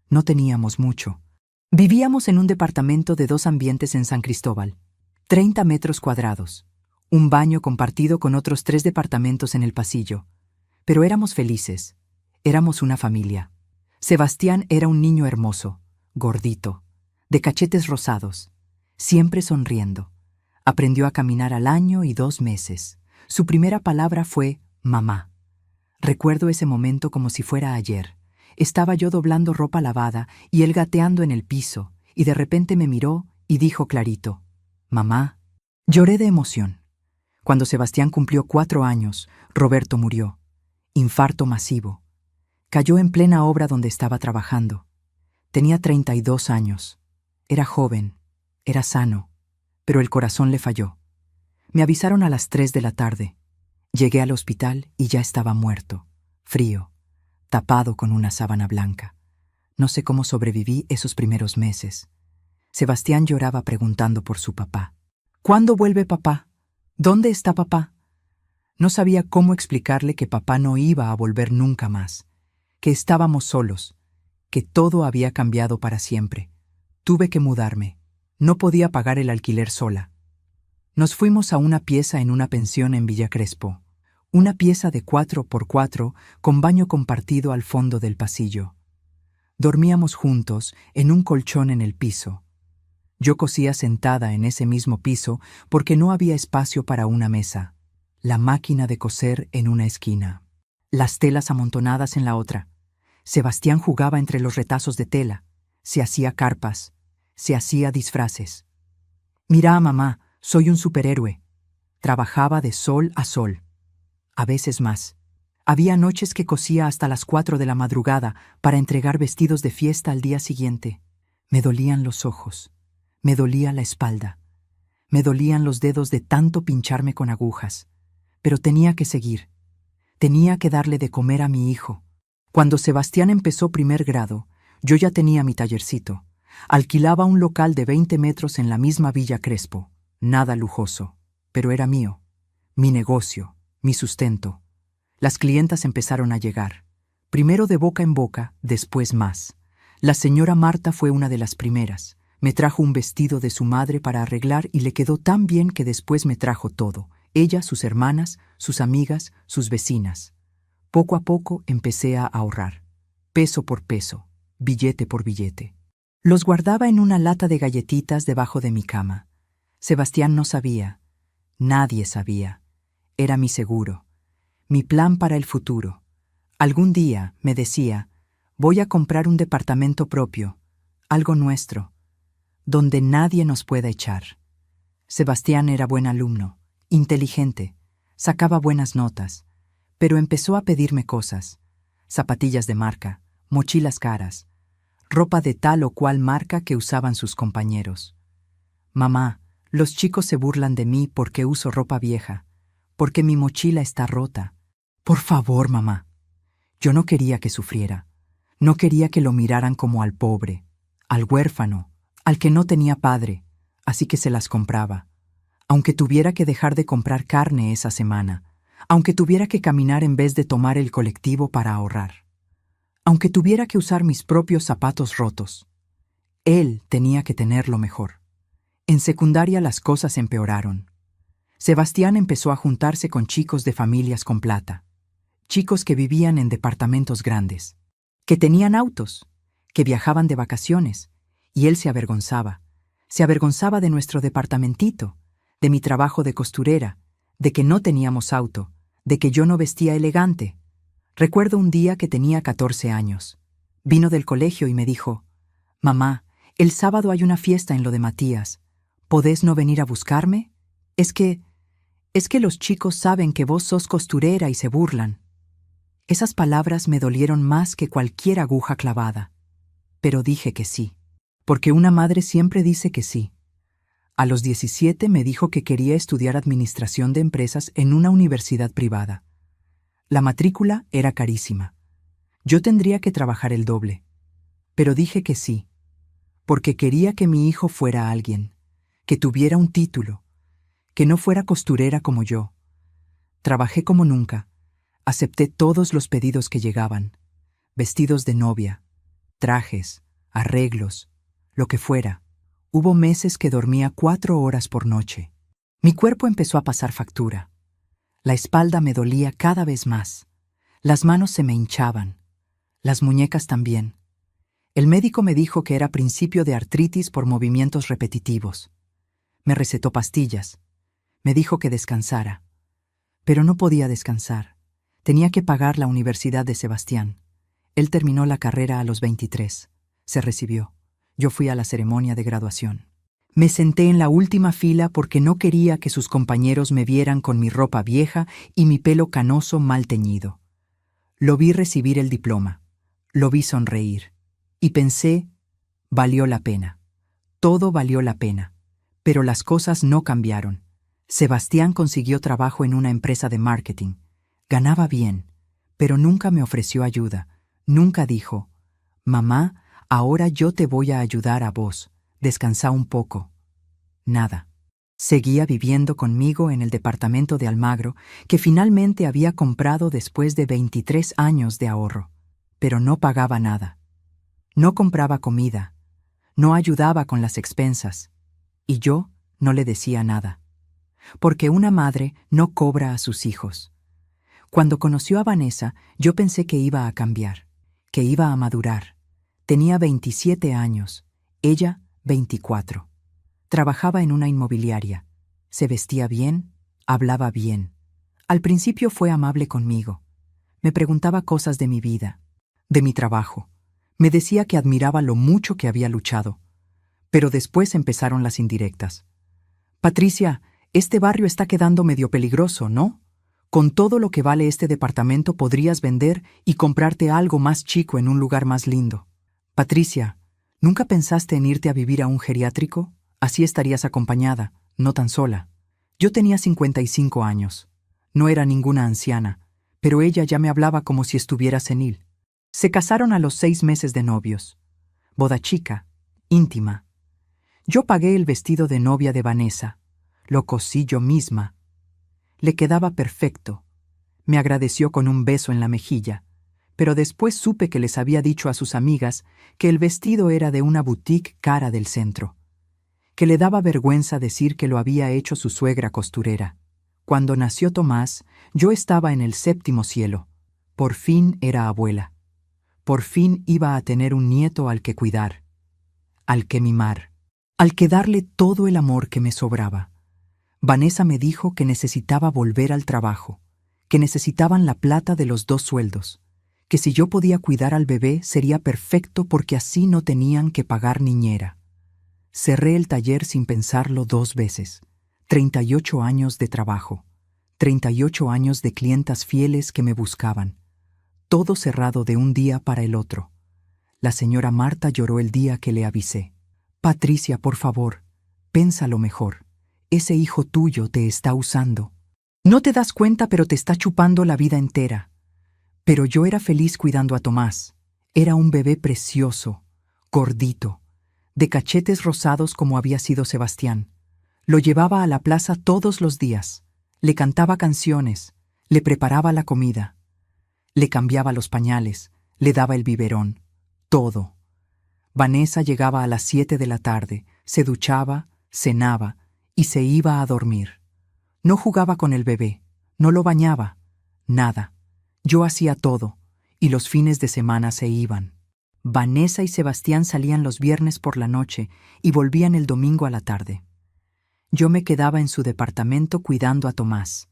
No teníamos mucho. Vivíamos en un departamento de 2 ambientes en San Cristóbal, 30 metros cuadrados, un baño compartido con otros 3 departamentos en el pasillo. Pero éramos felices, éramos una familia. Sebastián era un niño hermoso, gordito, de cachetes rosados, siempre sonriendo. Aprendió a caminar al año y 2 meses. Su primera palabra fue mamá. Recuerdo ese momento como si fuera ayer. Estaba yo doblando ropa lavada y él gateando en el piso, y de repente me miró y dijo clarito, «Mamá». Lloré de emoción. Cuando Sebastián cumplió 4 años, Roberto murió. Infarto masivo. Cayó en plena obra donde estaba trabajando. Tenía 32 años. Era joven, era sano, pero el corazón le falló. Me avisaron a las 3 de la tarde. Llegué al hospital y ya estaba muerto, frío, tapado con una sábana blanca. No sé cómo sobreviví esos primeros meses. Sebastián lloraba preguntando por su papá. ¿Cuándo vuelve papá? ¿Dónde está papá? No sabía cómo explicarle que papá no iba a volver nunca más, que estábamos solos, que todo había cambiado para siempre. Tuve que mudarme. No podía pagar el alquiler sola. Nos fuimos a una pieza en una pensión en Villa Crespo, Una pieza de 4x4 con baño compartido al fondo del pasillo. Dormíamos juntos en un colchón en el piso. Yo cosía sentada en ese mismo piso porque no había espacio para una mesa. La máquina de coser en una esquina. Las telas amontonadas en la otra. Sebastián jugaba entre los retazos de tela. Se hacía carpas. Se hacía disfraces. Mira, mamá, soy un superhéroe. Trabajaba de sol a sol. A veces más. Había noches que cosía hasta las 4 de la madrugada para entregar vestidos de fiesta al día siguiente. Me dolían los ojos. Me dolía la espalda. Me dolían los dedos de tanto pincharme con agujas. Pero tenía que seguir. Tenía que darle de comer a mi hijo. Cuando Sebastián empezó primer grado, yo ya tenía mi tallercito. Alquilaba un local de 20 metros en la misma Villa Crespo. Nada lujoso, pero era mío. Mi negocio, mi sustento. Las clientas empezaron a llegar. Primero de boca en boca, después más. La señora Marta fue una de las primeras. Me trajo un vestido de su madre para arreglar y le quedó tan bien que después me trajo todo. Ella, sus hermanas, sus amigas, sus vecinas. Poco a poco empecé a ahorrar. Peso por peso, billete por billete. Los guardaba en una lata de galletitas debajo de mi cama. Sebastián no sabía. Nadie sabía. Era mi seguro. Mi plan para el futuro. Algún día, me decía, voy a comprar un departamento propio, algo nuestro, donde nadie nos pueda echar. Sebastián era buen alumno, inteligente, sacaba buenas notas, pero empezó a pedirme cosas, zapatillas de marca, mochilas caras, ropa de tal o cual marca que usaban sus compañeros. Mamá, los chicos se burlan de mí porque uso ropa vieja, porque mi mochila está rota. Por favor, mamá. Yo no quería que sufriera. No quería que lo miraran como al pobre, al huérfano, al que no tenía padre, así que se las compraba. Aunque tuviera que dejar de comprar carne esa semana, aunque tuviera que caminar en vez de tomar el colectivo para ahorrar, aunque tuviera que usar mis propios zapatos rotos. Él tenía que tenerlo mejor. En secundaria las cosas empeoraron. Sebastián empezó a juntarse con chicos de familias con plata, chicos que vivían en departamentos grandes, que tenían autos, que viajaban de vacaciones, y él se avergonzaba de nuestro departamentito, de mi trabajo de costurera, de que no teníamos auto, de que yo no vestía elegante. Recuerdo un día que tenía 14 años. Vino del colegio y me dijo, «Mamá, el sábado hay una fiesta en lo de Matías. ¿Podés no venir a buscarme? Es que los chicos saben que vos sos costurera y se burlan». Esas palabras me dolieron más que cualquier aguja clavada. Pero dije que sí, porque una madre siempre dice que sí. A los 17 me dijo que quería estudiar administración de empresas en una universidad privada. La matrícula era carísima. Yo tendría que trabajar el doble. Pero dije que sí, porque quería que mi hijo fuera alguien, que tuviera un título, que no fuera costurera como yo. Trabajé como nunca. Acepté todos los pedidos que llegaban, vestidos de novia, trajes, arreglos, lo que fuera. Hubo meses que dormía 4 horas por noche. Mi cuerpo empezó a pasar factura. La espalda me dolía cada vez más. Las manos se me hinchaban. Las muñecas también. El médico me dijo que era principio de artritis por movimientos repetitivos. Me recetó pastillas. Me dijo que descansara. Pero no podía descansar. Tenía que pagar la universidad de Sebastián. Él terminó la carrera a los 23. Se recibió. Yo fui a la ceremonia de graduación. Me senté en la última fila porque no quería que sus compañeros me vieran con mi ropa vieja y mi pelo canoso mal teñido. Lo vi recibir el diploma. Lo vi sonreír. Y pensé, valió la pena. Todo valió la pena. Pero las cosas no cambiaron. Sebastián consiguió trabajo en una empresa de marketing. Ganaba bien, pero nunca me ofreció ayuda. Nunca dijo, «Mamá, ahora yo te voy a ayudar a vos. Descansa un poco». Nada. Seguía viviendo conmigo en el departamento de Almagro, que finalmente había comprado después de 23 años de ahorro. Pero no pagaba nada. No compraba comida. No ayudaba con las expensas. Y yo no le decía nada. Porque una madre no cobra a sus hijos. Cuando conoció a Vanessa, yo pensé que iba a cambiar, que iba a madurar. Tenía 27 años, ella 24. Trabajaba en una inmobiliaria. Se vestía bien, hablaba bien. Al principio fue amable conmigo. Me preguntaba cosas de mi vida, de mi trabajo. Me decía que admiraba lo mucho que había luchado. Pero después empezaron las indirectas. Patricia, este barrio está quedando medio peligroso, ¿no? Con todo lo que vale este departamento podrías vender y comprarte algo más chico en un lugar más lindo. Patricia, ¿nunca pensaste en irte a vivir a un geriátrico? Así estarías acompañada, no tan sola. Yo tenía 55 años. No era ninguna anciana, pero ella ya me hablaba como si estuviera senil. Se casaron a los 6 meses de novios. Boda chica, íntima. Yo pagué el vestido de novia de Vanessa. Lo cosí yo misma. Le quedaba perfecto. Me agradeció con un beso en la mejilla, pero después supe que les había dicho a sus amigas que el vestido era de una boutique cara del centro, que le daba vergüenza decir que lo había hecho su suegra costurera. Cuando nació Tomás, yo estaba en el 7º cielo. Por fin era abuela. Por fin iba a tener un nieto al que cuidar, al que mimar, al que darle todo el amor que me sobraba. Vanessa me dijo que necesitaba volver al trabajo, que necesitaban la plata de los 2 sueldos, que si yo podía cuidar al bebé sería perfecto porque así no tenían que pagar niñera. Cerré el taller sin pensarlo 2 veces. 38 años de trabajo, 38 años de clientas fieles que me buscaban. Todo cerrado de un día para el otro. La señora Marta lloró el día que le avisé. Patricia, por favor, pénsalo mejor. Ese hijo tuyo te está usando. No te das cuenta, pero te está chupando la vida entera. Pero yo era feliz cuidando a Tomás. Era un bebé precioso, gordito, de cachetes rosados como había sido Sebastián. Lo llevaba a la plaza todos los días. Le cantaba canciones, le preparaba la comida. Le cambiaba los pañales, le daba el biberón, todo. Vanessa llegaba a las 7 de la tarde, se duchaba, cenaba y se iba a dormir. No jugaba con el bebé, no lo bañaba, nada. Yo hacía todo, y los fines de semana se iban. Vanessa y Sebastián salían los viernes por la noche y volvían el domingo a la tarde. Yo me quedaba en su departamento cuidando a Tomás,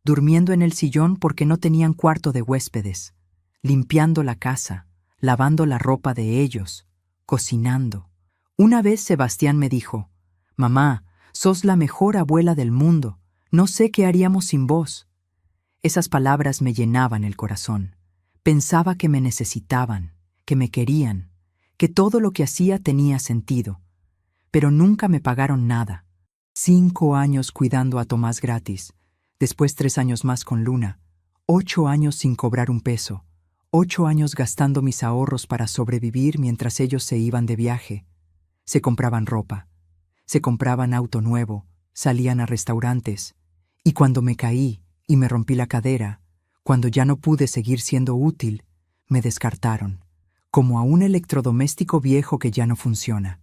durmiendo en el sillón porque no tenían cuarto de huéspedes, limpiando la casa, lavando la ropa de ellos, cocinando. Una vez Sebastián me dijo, «Mamá, sos la mejor abuela del mundo, no sé qué haríamos sin vos». Esas palabras me llenaban el corazón. Pensaba que me necesitaban, que me querían, que todo lo que hacía tenía sentido. Pero nunca me pagaron nada. 5 años cuidando a Tomás gratis, después 3 años más con Luna, 8 años sin cobrar un peso, 8 años gastando mis ahorros para sobrevivir mientras ellos se iban de viaje. Se compraban ropa, se compraban auto nuevo, salían a restaurantes. Y cuando me caí y me rompí la cadera, cuando ya no pude seguir siendo útil, me descartaron, como a un electrodoméstico viejo que ya no funciona.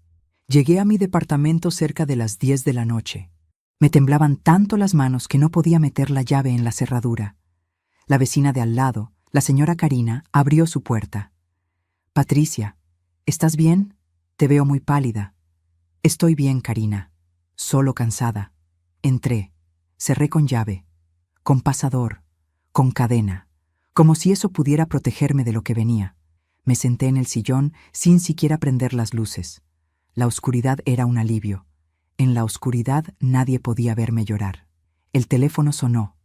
Llegué a mi departamento cerca de las 10 de la noche. Me temblaban tanto las manos que no podía meter la llave en la cerradura. La vecina de al lado, la señora Karina, abrió su puerta. «Patricia, ¿estás bien? Te veo muy pálida». «Estoy bien, Karina. Solo cansada». Entré. Cerré con llave, con pasador, con cadena, como si eso pudiera protegerme de lo que venía. Me senté en el sillón sin siquiera prender las luces. La oscuridad era un alivio. En la oscuridad nadie podía verme llorar. El teléfono sonó.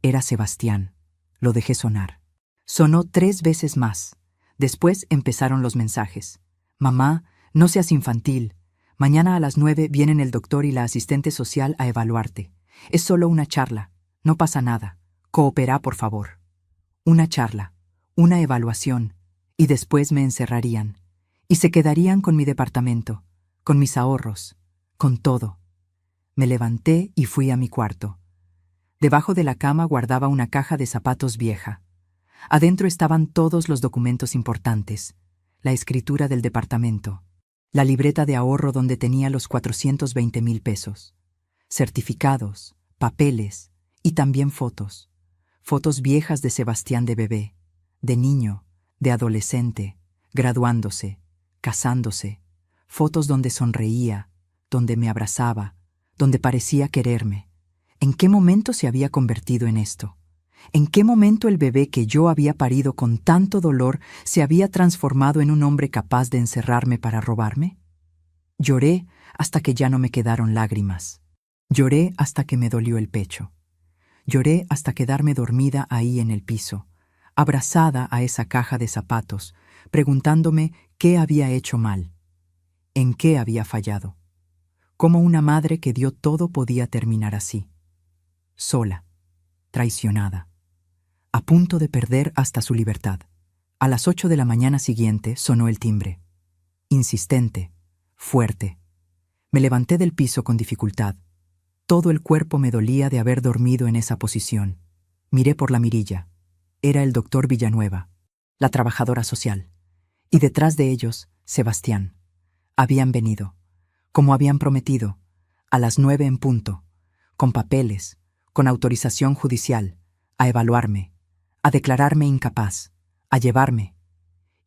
Era Sebastián. Lo dejé sonar. Sonó 3 veces más. Después empezaron los mensajes. «Mamá, no seas infantil. Mañana a las 9 vienen el doctor y la asistente social a evaluarte. Es solo una charla. No pasa nada. Coopera, por favor». Una charla, una evaluación, y después me encerrarían. Y se quedarían con mi departamento, con mis ahorros, con todo. Me levanté y fui a mi cuarto. Debajo de la cama guardaba una caja de zapatos vieja. Adentro estaban todos los documentos importantes, la escritura del departamento, la libreta de ahorro donde tenía los 420,000 pesos, certificados, papeles y también fotos. Fotos viejas de Sebastián de bebé, de niño, de adolescente, graduándose, casándose. Fotos donde sonreía, donde me abrazaba, donde parecía quererme. ¿En qué momento se había convertido en esto? ¿En qué momento el bebé que yo había parido con tanto dolor se había transformado en un hombre capaz de encerrarme para robarme? Lloré hasta que ya no me quedaron lágrimas. Lloré hasta que me dolió el pecho. Lloré hasta quedarme dormida ahí en el piso, abrazada a esa caja de zapatos, preguntándome qué había hecho mal, en qué había fallado. Cómo una madre que dio todo podía terminar así. Sola, traicionada, a punto de perder hasta su libertad. A las 8 de la mañana siguiente sonó el timbre. Insistente, fuerte. Me levanté del piso con dificultad. Todo el cuerpo me dolía de haber dormido en esa posición. Miré por la mirilla. Era el doctor Villanueva, la trabajadora social. Y detrás de ellos, Sebastián. Habían venido, como habían prometido, a las 9 en punto, con papeles, con autorización judicial, a evaluarme, a declararme incapaz, a llevarme.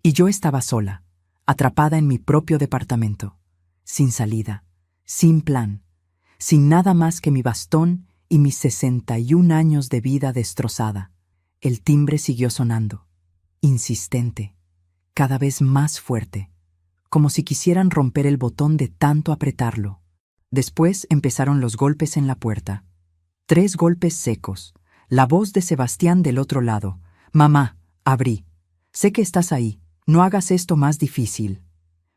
Y yo estaba sola, atrapada en mi propio departamento, sin salida, sin plan, sin nada más que mi bastón y mis 61 años de vida destrozada. El timbre siguió sonando, insistente, cada vez más fuerte, como si quisieran romper el botón de tanto apretarlo. Después empezaron los golpes en la puerta. 3 golpes secos, la voz de Sebastián del otro lado. «Mamá, abrí. Sé que estás ahí, no hagas esto más difícil».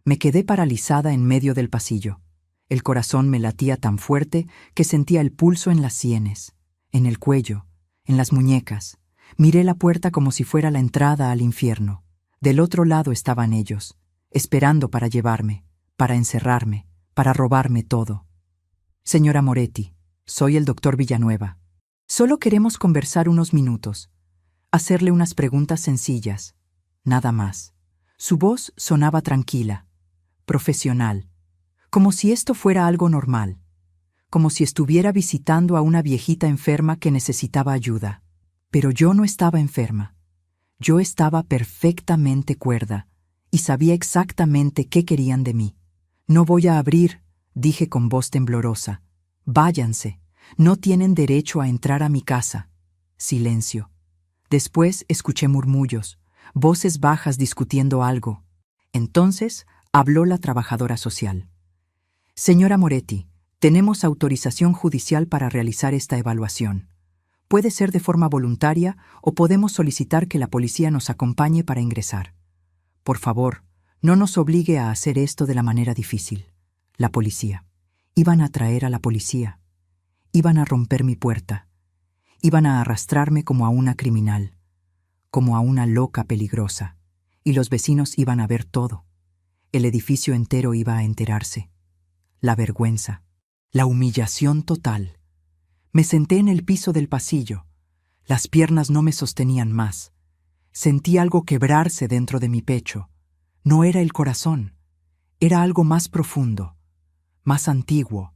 Me quedé paralizada en medio del pasillo. El corazón me latía tan fuerte que sentía el pulso en las sienes, en el cuello, en las muñecas. Miré la puerta como si fuera la entrada al infierno. Del otro lado estaban ellos, esperando para llevarme, para encerrarme, para robarme todo. «Señora Moretti, soy el doctor Villanueva. Solo queremos conversar unos minutos, hacerle unas preguntas sencillas, nada más». Su voz sonaba tranquila, profesional, como si esto fuera algo normal, como si estuviera visitando a una viejita enferma que necesitaba ayuda. Pero yo no estaba enferma. Yo estaba perfectamente cuerda y sabía exactamente qué querían de mí. «No voy a abrir», dije con voz temblorosa. «Váyanse. No tienen derecho a entrar a mi casa». Silencio. Después escuché murmullos, voces bajas discutiendo algo. Entonces habló la trabajadora social. «Señora Moretti, tenemos autorización judicial para realizar esta evaluación. Puede ser de forma voluntaria o podemos solicitar que la policía nos acompañe para ingresar. Por favor, no nos obligue a hacer esto de la manera difícil». La policía. Iban a traer a la policía. Iban a romper mi puerta. Iban a arrastrarme como a una criminal, como a una loca peligrosa. Y los vecinos iban a ver todo. El edificio entero iba a enterarse. La vergüenza, la humillación total. Me senté en el piso del pasillo. Las piernas no me sostenían más. Sentí algo quebrarse dentro de mi pecho. No era el corazón. Era algo más profundo, más antiguo.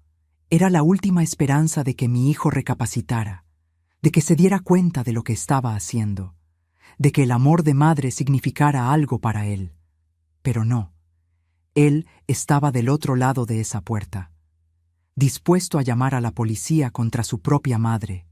Era la última esperanza de que mi hijo recapacitara, de que se diera cuenta de lo que estaba haciendo, de que el amor de madre significara algo para él. Pero no. Él estaba del otro lado de esa puerta, dispuesto a llamar a la policía contra su propia madre,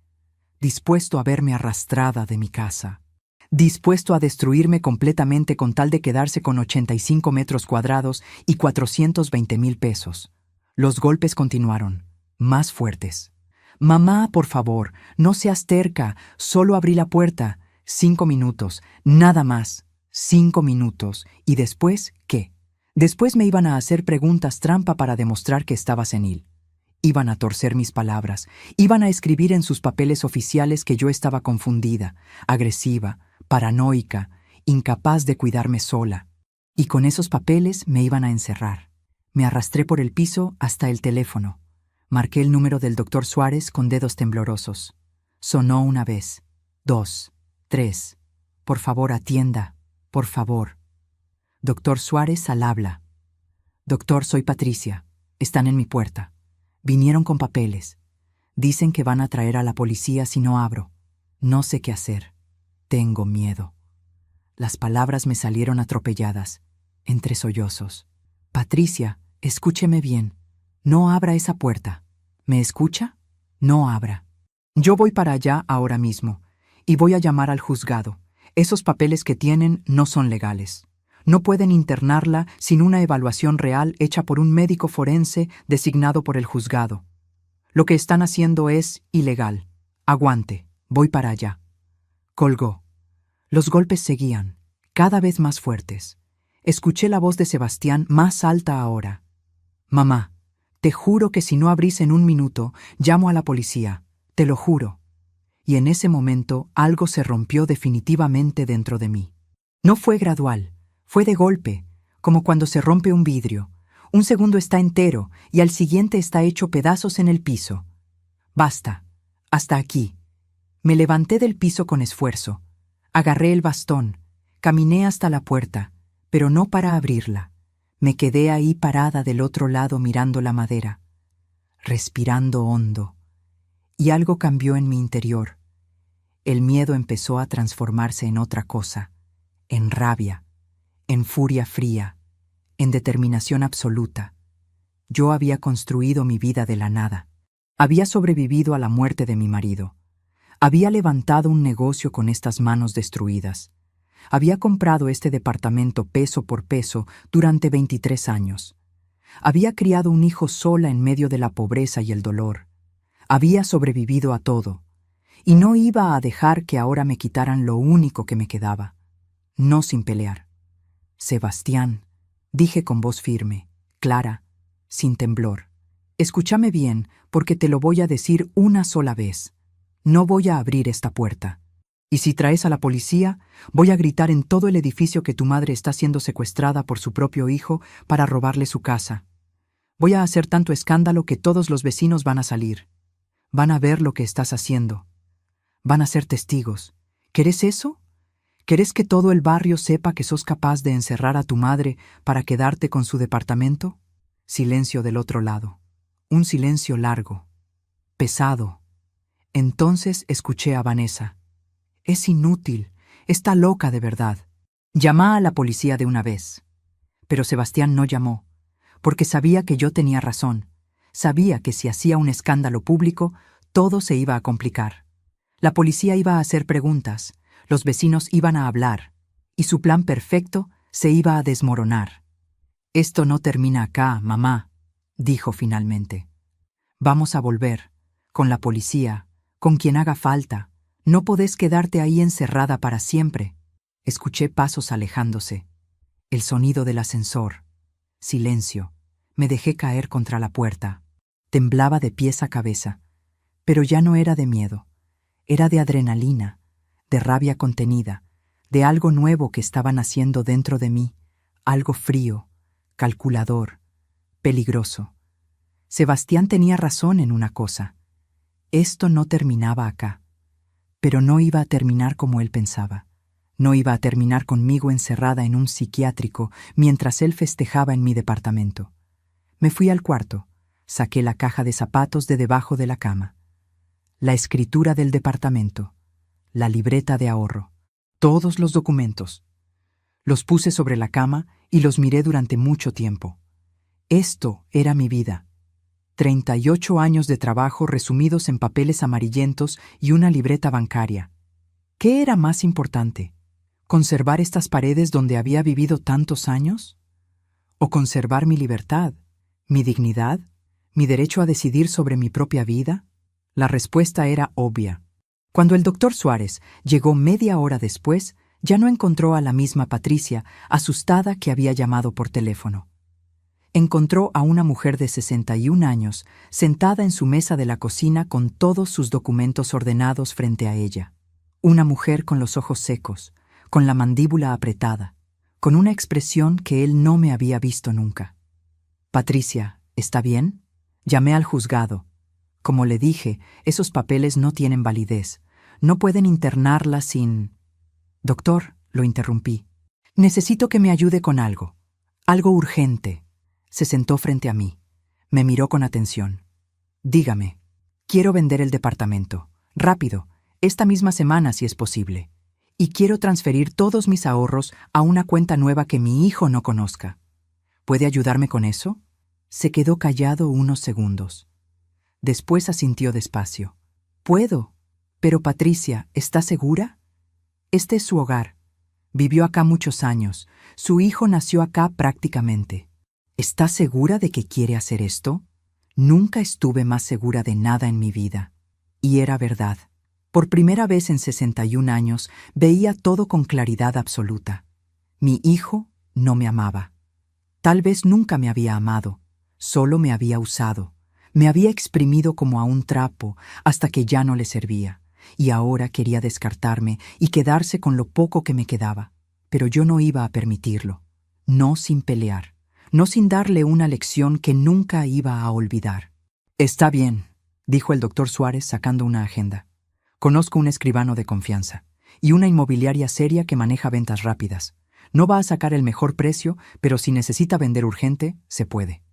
dispuesto a verme arrastrada de mi casa, dispuesto a destruirme completamente con tal de quedarse con 85 metros cuadrados y 420,000 pesos. Los golpes continuaron, más fuertes. «Mamá, por favor, no seas terca, solo abrí la puerta. 5 minutos, nada más. 5 minutos. ¿Y después qué? Después me iban a hacer preguntas trampa para demostrar que estaba senil. Iban a torcer mis palabras, iban a escribir en sus papeles oficiales que yo estaba confundida, agresiva, paranoica, incapaz de cuidarme sola. Y con esos papeles me iban a encerrar». Me arrastré por el piso hasta el teléfono. Marqué el número del doctor Suárez con dedos temblorosos. Sonó una vez, 2, 3. «Por favor, atienda, por favor». Doctor Suárez al habla. «Doctor, soy Patricia. Están en mi puerta. Vinieron con papeles. Dicen que van a traer a la policía si no abro. No sé qué hacer. Tengo miedo. Las palabras me salieron atropelladas, entre sollozos. Patricia, escúcheme bien. No abra esa puerta. ¿Me escucha? No abra. Yo voy para allá ahora mismo, y voy a llamar al juzgado. Esos papeles que tienen no son legales. No pueden internarla sin una evaluación real hecha por un médico forense designado por el juzgado. Lo que están haciendo es ilegal. Aguante, voy para allá. Colgó. Los golpes seguían, cada vez más fuertes. Escuché la voz de Sebastián más alta ahora. Mamá, te juro que si no abrís en un minuto, llamo a la policía. Te lo juro. Y en ese momento algo se rompió definitivamente dentro de mí. No fue gradual, fue de golpe, como cuando se rompe un vidrio. Un segundo está entero y al siguiente está hecho pedazos en el piso. Basta, hasta aquí. Me levanté del piso con esfuerzo. Agarré el bastón, caminé hasta la puerta, pero no para abrirla. Me quedé ahí parada del otro lado mirando la madera, respirando hondo. Y algo cambió en mi interior. El miedo empezó a transformarse en otra cosa, en rabia, en furia fría, en determinación absoluta. Yo había construido mi vida de la nada. Había sobrevivido a la muerte de mi marido. Había levantado un negocio con estas manos destruidas. Había comprado este departamento peso por peso durante 23 años. Había criado un hijo sola en medio de la pobreza y el dolor. Había sobrevivido a todo. Y no iba a dejar que ahora me quitaran lo único que me quedaba. No sin pelear. Sebastián, dije con voz firme, clara, sin temblor. Escúchame bien, porque te lo voy a decir una sola vez. No voy a abrir esta puerta. Y si traes a la policía, voy a gritar en todo el edificio que tu madre está siendo secuestrada por su propio hijo para robarle su casa. Voy a hacer tanto escándalo que todos los vecinos van a salir. Van a ver lo que estás haciendo. Van a ser testigos. ¿Querés eso? ¿Querés que todo el barrio sepa que sos capaz de encerrar a tu madre para quedarte con su departamento? Silencio del otro lado. Un silencio largo, pesado. Entonces escuché a Vanessa. Es inútil, está loca de verdad. Llama a la policía de una vez. Pero Sebastián no llamó, porque sabía que yo tenía razón. Sabía que si hacía un escándalo público, todo se iba a complicar. La policía iba a hacer preguntas, los vecinos iban a hablar, y su plan perfecto se iba a desmoronar. Esto no termina acá, mamá, dijo finalmente. Vamos a volver, con la policía, con quien haga falta. No podés quedarte ahí encerrada para siempre. Escuché pasos alejándose. El sonido del ascensor. Silencio. Me dejé caer contra la puerta. Temblaba de pies a cabeza. Pero ya no era de miedo. Era de adrenalina, de rabia contenida, de algo nuevo que estaba naciendo dentro de mí, algo frío, calculador, peligroso. Sebastián tenía razón en una cosa. Esto no terminaba acá. Pero no iba a terminar como él pensaba. No iba a terminar conmigo encerrada en un psiquiátrico mientras él festejaba en mi departamento. Me fui al cuarto, saqué la caja de zapatos de debajo de la cama. La escritura del departamento, la libreta de ahorro, todos los documentos. Los puse sobre la cama y los miré durante mucho tiempo. Esto era mi vida. 38 años de trabajo resumidos en papeles amarillentos y una libreta bancaria. ¿Qué era más importante? ¿Conservar estas paredes donde había vivido tantos años? ¿O conservar mi libertad, mi dignidad, mi derecho a decidir sobre mi propia vida? La respuesta era obvia. Cuando el doctor Suárez llegó media hora después, ya no encontró a la misma Patricia, asustada, que había llamado por teléfono. Encontró a una mujer de 61 años, sentada en su mesa de la cocina con todos sus documentos ordenados frente a ella. Una mujer con los ojos secos, con la mandíbula apretada, con una expresión que él no me había visto nunca. «Patricia, ¿está bien?» Llamé al juzgado. Como le dije, esos papeles no tienen validez. No pueden internarla sin... «Doctor», lo interrumpí. «Necesito que me ayude con algo. Algo urgente». Se sentó frente a mí. Me miró con atención. «Dígame, quiero vender el departamento. Rápido. esta misma semana si es posible. Y quiero transferir todos mis ahorros a una cuenta nueva que mi hijo no conozca. ¿Puede ayudarme con eso? Se quedó callado unos segundos. Después asintió despacio. Puedo. Pero Patricia, ¿está segura? Este es su hogar. Vivió acá muchos años. Su hijo nació acá prácticamente. ¿Está segura de que quiere hacer esto? Nunca estuve más segura de nada en mi vida. Y era verdad. Por primera vez en 61 años veía todo con claridad absoluta. Mi hijo no me amaba. Tal vez nunca me había amado. Solo me había usado. Me había exprimido como a un trapo hasta que ya no le servía. Y ahora quería descartarme y quedarse con lo poco que me quedaba. Pero yo no iba a permitirlo. No sin pelear. No sin darle una lección que nunca iba a olvidar. Está bien, dijo el doctor Suárez sacando una agenda. Conozco un escribano de confianza y una inmobiliaria seria que maneja ventas rápidas. No va a sacar el mejor precio, pero si necesita vender urgente, se puede.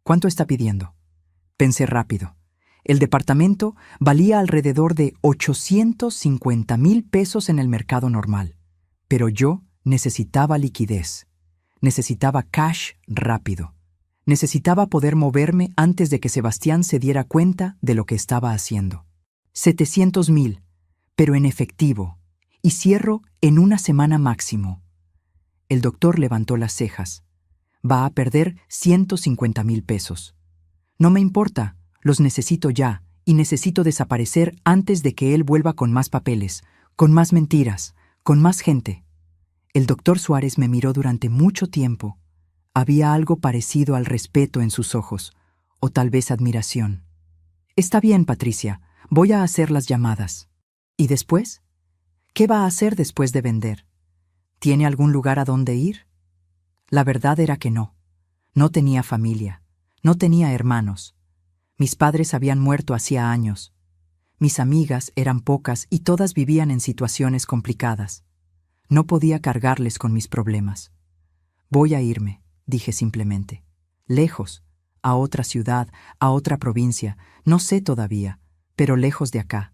¿Cuánto está pidiendo? Pensé rápido. El departamento valía alrededor de 850,000 pesos en el mercado normal. Pero yo necesitaba liquidez. Necesitaba cash rápido. Necesitaba poder moverme antes de que Sebastián se diera cuenta de lo que estaba haciendo. 700,000, pero en efectivo, y cierro en una semana máximo. El doctor levantó las cejas. Va a perder 150,000 pesos. No me importa, los necesito ya, y necesito desaparecer antes de que él vuelva con más papeles, con más mentiras, con más gente. El doctor Suárez me miró durante mucho tiempo. Había algo parecido al respeto en sus ojos, o tal vez admiración. Está bien, Patricia. Voy a hacer las llamadas. ¿Y después? ¿Qué va a hacer después de vender? ¿Tiene algún lugar a donde ir? La verdad era que no. No tenía familia. No tenía hermanos. Mis padres habían muerto hacía años. Mis amigas eran pocas y todas vivían en situaciones complicadas. No podía cargarles con mis problemas. Voy a irme, dije simplemente. Lejos, a otra ciudad, a otra provincia, no sé todavía. Pero lejos de acá,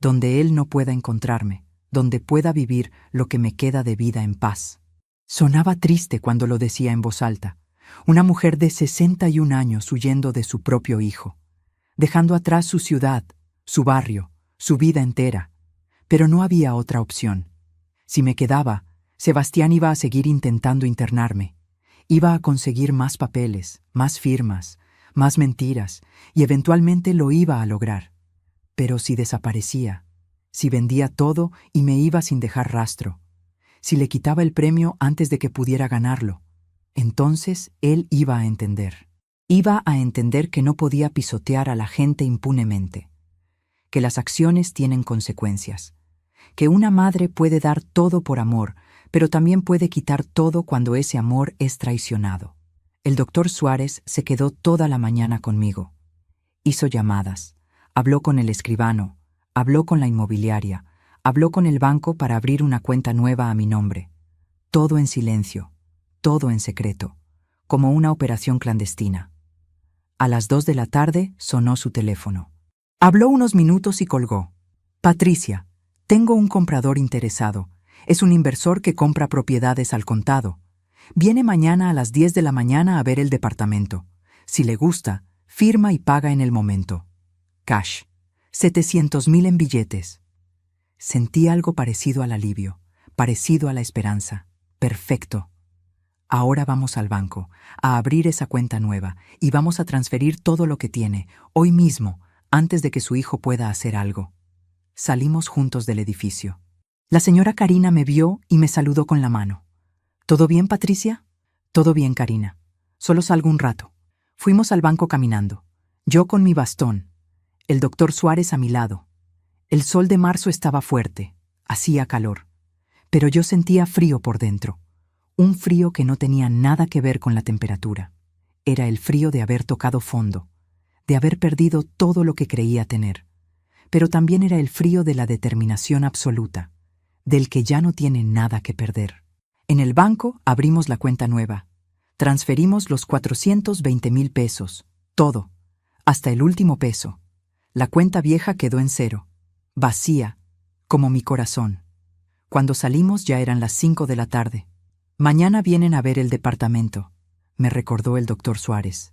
donde él no pueda encontrarme, donde pueda vivir lo que me queda de vida en paz. Sonaba triste cuando lo decía en voz alta. Una mujer de 61 años huyendo de su propio hijo, dejando atrás su ciudad, su barrio, su vida entera. Pero no había otra opción. Si me quedaba, Sebastián iba a seguir intentando internarme. Iba a conseguir más papeles, más firmas, más mentiras, y eventualmente lo iba a lograr. Pero si desaparecía, si vendía todo y me iba sin dejar rastro, si le quitaba el premio antes de que pudiera ganarlo, entonces él iba a entender. Iba a entender que no podía pisotear a la gente impunemente, que las acciones tienen consecuencias, que una madre puede dar todo por amor, pero también puede quitar todo cuando ese amor es traicionado. El doctor Suárez se quedó toda la mañana conmigo. Hizo llamadas. Habló con el escribano, habló con la inmobiliaria, habló con el banco para abrir una cuenta nueva a mi nombre. Todo en silencio, todo en secreto, como una operación clandestina. A las 2 de la tarde sonó su teléfono. Habló unos minutos y colgó. Patricia, tengo un comprador interesado. Es un inversor que compra propiedades al contado. Viene mañana a las 10 de la mañana a ver el departamento. Si le gusta, firma y paga en el momento. Cash. 700,000 en billetes. Sentí algo parecido al alivio, parecido a la esperanza. Perfecto. Ahora vamos al banco, a abrir esa cuenta nueva, y vamos a transferir todo lo que tiene, hoy mismo, antes de que su hijo pueda hacer algo. Salimos juntos del edificio. La señora Karina me vio y me saludó con la mano. ¿Todo bien, Patricia? Todo bien, Karina. Solo salgo un rato. Fuimos al banco caminando. Yo con mi bastón. El doctor Suárez a mi lado. El sol de marzo estaba fuerte, hacía calor, pero yo sentía frío por dentro, un frío que no tenía nada que ver con la temperatura. Era el frío de haber tocado fondo, de haber perdido todo lo que creía tener, pero también era el frío de la determinación absoluta, del que ya no tiene nada que perder. En el banco abrimos la cuenta nueva, transferimos los 420,000 pesos, todo, hasta el último peso. La cuenta vieja quedó en cero, vacía, como mi corazón. Cuando salimos ya eran las 5 de la tarde. Mañana vienen a ver el departamento, me recordó el doctor Suárez.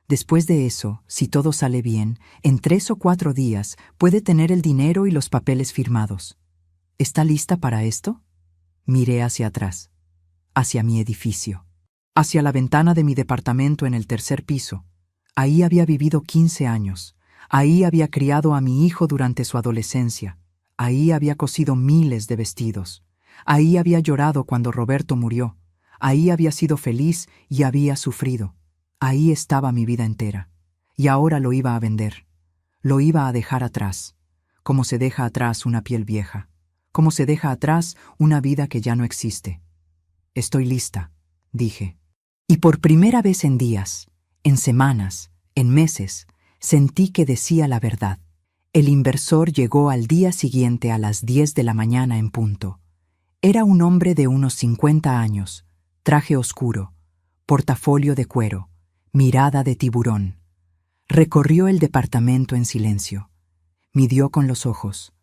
Después de eso, si todo sale bien, en 3 o 4 días puede tener el dinero y los papeles firmados. ¿Está lista para esto? Miré hacia atrás, hacia mi edificio, hacia la ventana de mi departamento en el 3er piso. Ahí había vivido 15 años. Ahí había criado a mi hijo durante su adolescencia. Ahí había cosido miles de vestidos. Ahí había llorado cuando Roberto murió. Ahí había sido feliz y había sufrido. Ahí estaba mi vida entera. Y ahora lo iba a vender. Lo iba a dejar atrás, como se deja atrás una piel vieja, como se deja atrás una vida que ya no existe. Estoy lista, dije. Y por primera vez en días, en semanas, en meses, sentí que decía la verdad. El inversor llegó al día siguiente a las 10 de la mañana en punto. Era un hombre de unos 50 años, traje oscuro, portafolio de cuero, mirada de tiburón. Recorrió el departamento en silencio. Midió con los ojos,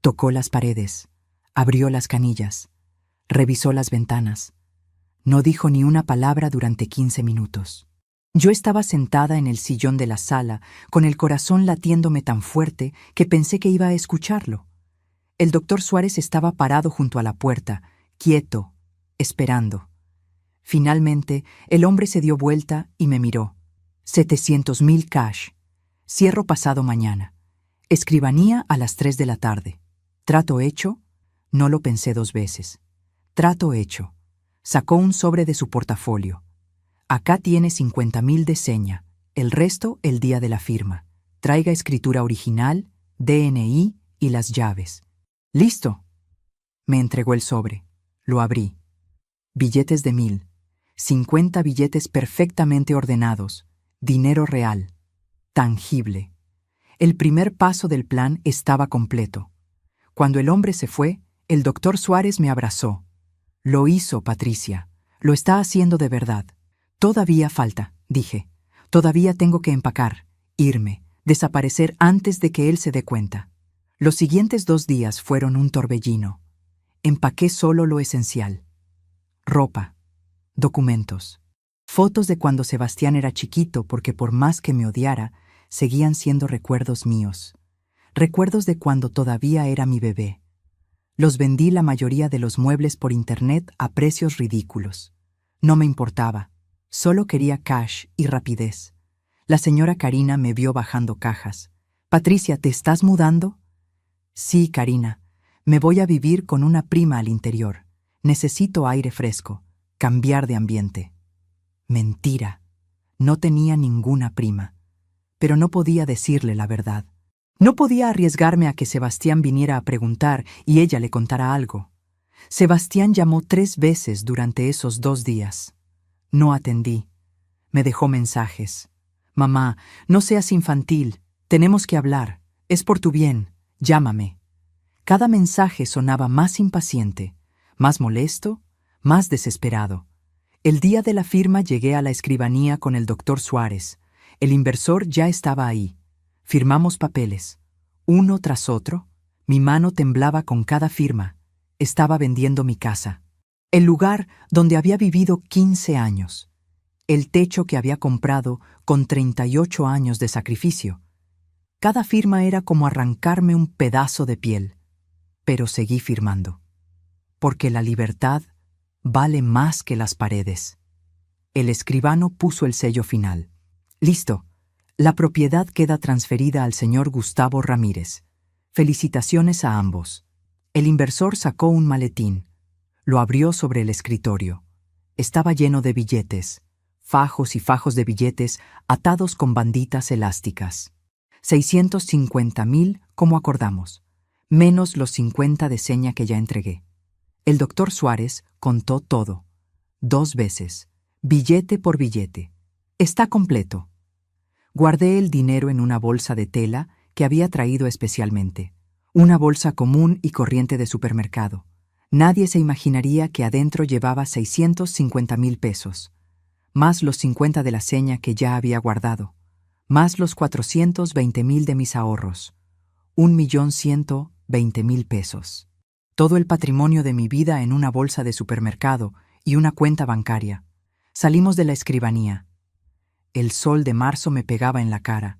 tocó las paredes, abrió las canillas, revisó las ventanas. No dijo ni una palabra durante 15 minutos. Yo estaba sentada en el sillón de la sala, con el corazón latiéndome tan fuerte que pensé que iba a escucharlo. El doctor Suárez estaba parado junto a la puerta, quieto, esperando. Finalmente, el hombre se dio vuelta y me miró. 700,000 cash. Cierro pasado mañana. Escribanía a las 3 de la tarde. ¿Trato hecho? No lo pensé 2 veces. Trato hecho. Sacó un sobre de su portafolio. Acá tiene 50,000 de seña, el resto el día de la firma. Traiga escritura original, DNI y las llaves. ¡Listo! Me entregó el sobre. Lo abrí. Billetes de 1,000. 50 billetes perfectamente ordenados. Dinero real. Tangible. El primer paso del plan estaba completo. Cuando el hombre se fue, el doctor Suárez me abrazó. Lo hizo, Patricia. Lo está haciendo de verdad. Todavía falta, dije. Todavía tengo que empacar, irme, desaparecer antes de que él se dé cuenta. Los siguientes 2 días fueron un torbellino. Empaqué solo lo esencial. Ropa, documentos, fotos de cuando Sebastián era chiquito porque por más que me odiara, seguían siendo recuerdos míos. Recuerdos de cuando todavía era mi bebé. Los vendí la mayoría de los muebles por internet a precios ridículos. No me importaba. Solo quería cash y rapidez. La señora Karina me vio bajando cajas. «Patricia, ¿te estás mudando?» «Sí, Karina. Me voy a vivir con una prima al interior. Necesito aire fresco, cambiar de ambiente». Mentira. No tenía ninguna prima. Pero no podía decirle la verdad. No podía arriesgarme a que Sebastián viniera a preguntar y ella le contara algo. Sebastián llamó 3 veces durante esos 2 días. No atendí. Me dejó mensajes. «Mamá, no seas infantil. Tenemos que hablar. Es por tu bien. Llámame». Cada mensaje sonaba más impaciente, más molesto, más desesperado. El día de la firma llegué a la escribanía con el doctor Suárez. El inversor ya estaba ahí. Firmamos papeles. Uno tras otro. Mi mano temblaba con cada firma. Estaba vendiendo mi casa. El lugar donde había vivido 15 años. El techo que había comprado con 38 años de sacrificio. Cada firma era como arrancarme un pedazo de piel. Pero seguí firmando. Porque la libertad vale más que las paredes. El escribano puso el sello final. «Listo. La propiedad queda transferida al señor Gustavo Ramírez. Felicitaciones a ambos». El inversor sacó un maletín. Lo abrió sobre el escritorio. Estaba lleno de billetes, fajos y fajos de billetes atados con banditas elásticas. 650,000 como acordamos, menos los 50 de seña que ya entregué. El doctor Suárez contó todo, 2 veces, billete por billete. Está completo. Guardé el dinero en una bolsa de tela que había traído especialmente. Una bolsa común y corriente de supermercado. Nadie se imaginaría que adentro llevaba 650,000 pesos, más los 50 de la seña que ya había guardado, más los 420,000 de mis ahorros, 1,100,000 20,000 pesos. Todo el patrimonio de mi vida en una bolsa de supermercado y una cuenta bancaria. Salimos de la escribanía. El sol de marzo me pegaba en la cara.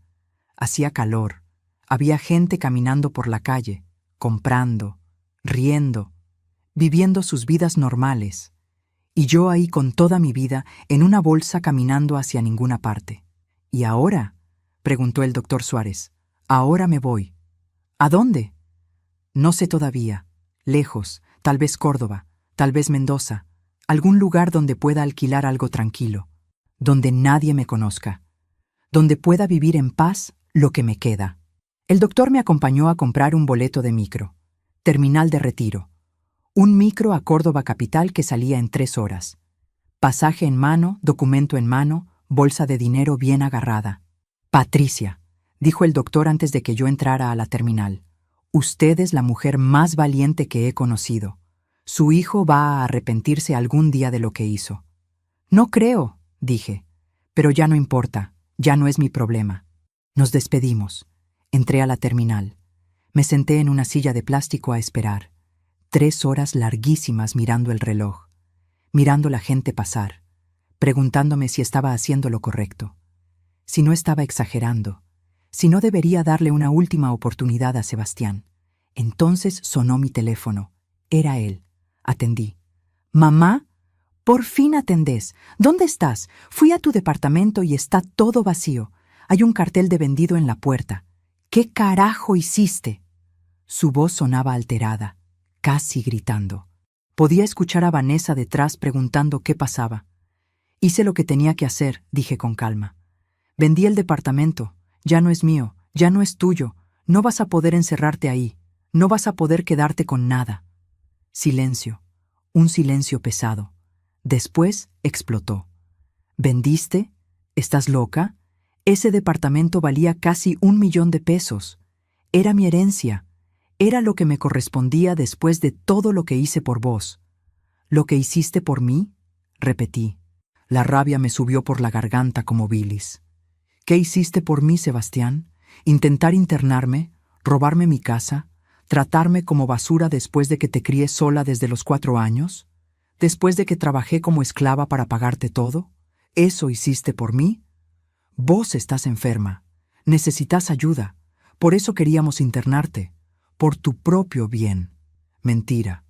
Hacía calor. Había gente caminando por la calle, comprando, riendo, viviendo sus vidas normales. Y yo ahí con toda mi vida en una bolsa caminando hacia ninguna parte. ¿Y ahora?, preguntó el doctor Suárez. Ahora me voy. ¿A dónde? No sé todavía. Lejos, tal vez Córdoba, tal vez Mendoza, algún lugar donde pueda alquilar algo tranquilo, donde nadie me conozca, donde pueda vivir en paz lo que me queda. El doctor me acompañó a comprar un boleto de micro, terminal de Retiro, un micro a Córdoba capital que salía en 3 horas. Pasaje en mano, documento en mano, bolsa de dinero bien agarrada. Patricia, dijo el doctor antes de que yo entrara a la terminal, usted es la mujer más valiente que he conocido. Su hijo va a arrepentirse algún día de lo que hizo. No creo, dije, pero ya no importa, ya no es mi problema. Nos despedimos. Entré a la terminal. Me senté en una silla de plástico a esperar. 3 horas larguísimas mirando el reloj, mirando la gente pasar, preguntándome si estaba haciendo lo correcto, si no estaba exagerando, si no debería darle una última oportunidad a Sebastián. Entonces sonó mi teléfono. Era él. Atendí. «Mamá, por fin atendés. ¿Dónde estás? Fui a tu departamento y está todo vacío. Hay un cartel de vendido en la puerta. ¿Qué carajo hiciste?» Su voz sonaba alterada, casi gritando. Podía escuchar a Vanessa detrás preguntando qué pasaba. Hice lo que tenía que hacer, dije con calma. Vendí el departamento. Ya no es mío, ya no es tuyo. No vas a poder encerrarte ahí. No vas a poder quedarte con nada. Silencio. Un silencio pesado. Después explotó. ¿Vendiste? ¿Estás loca? Ese departamento valía casi 1,000,000 de pesos. Era mi herencia. Era lo que me correspondía después de todo lo que hice por vos. ¿Lo que hiciste por mí? Repetí. La rabia me subió por la garganta como bilis. ¿Qué hiciste por mí, Sebastián? ¿Intentar internarme? ¿Robarme mi casa? ¿Tratarme como basura después de que te crié sola desde los 4 años? ¿Después de que trabajé como esclava para pagarte todo? ¿Eso hiciste por mí? Vos estás enferma. Necesitas ayuda. Por eso queríamos internarte. Por tu propio bien. Mentira.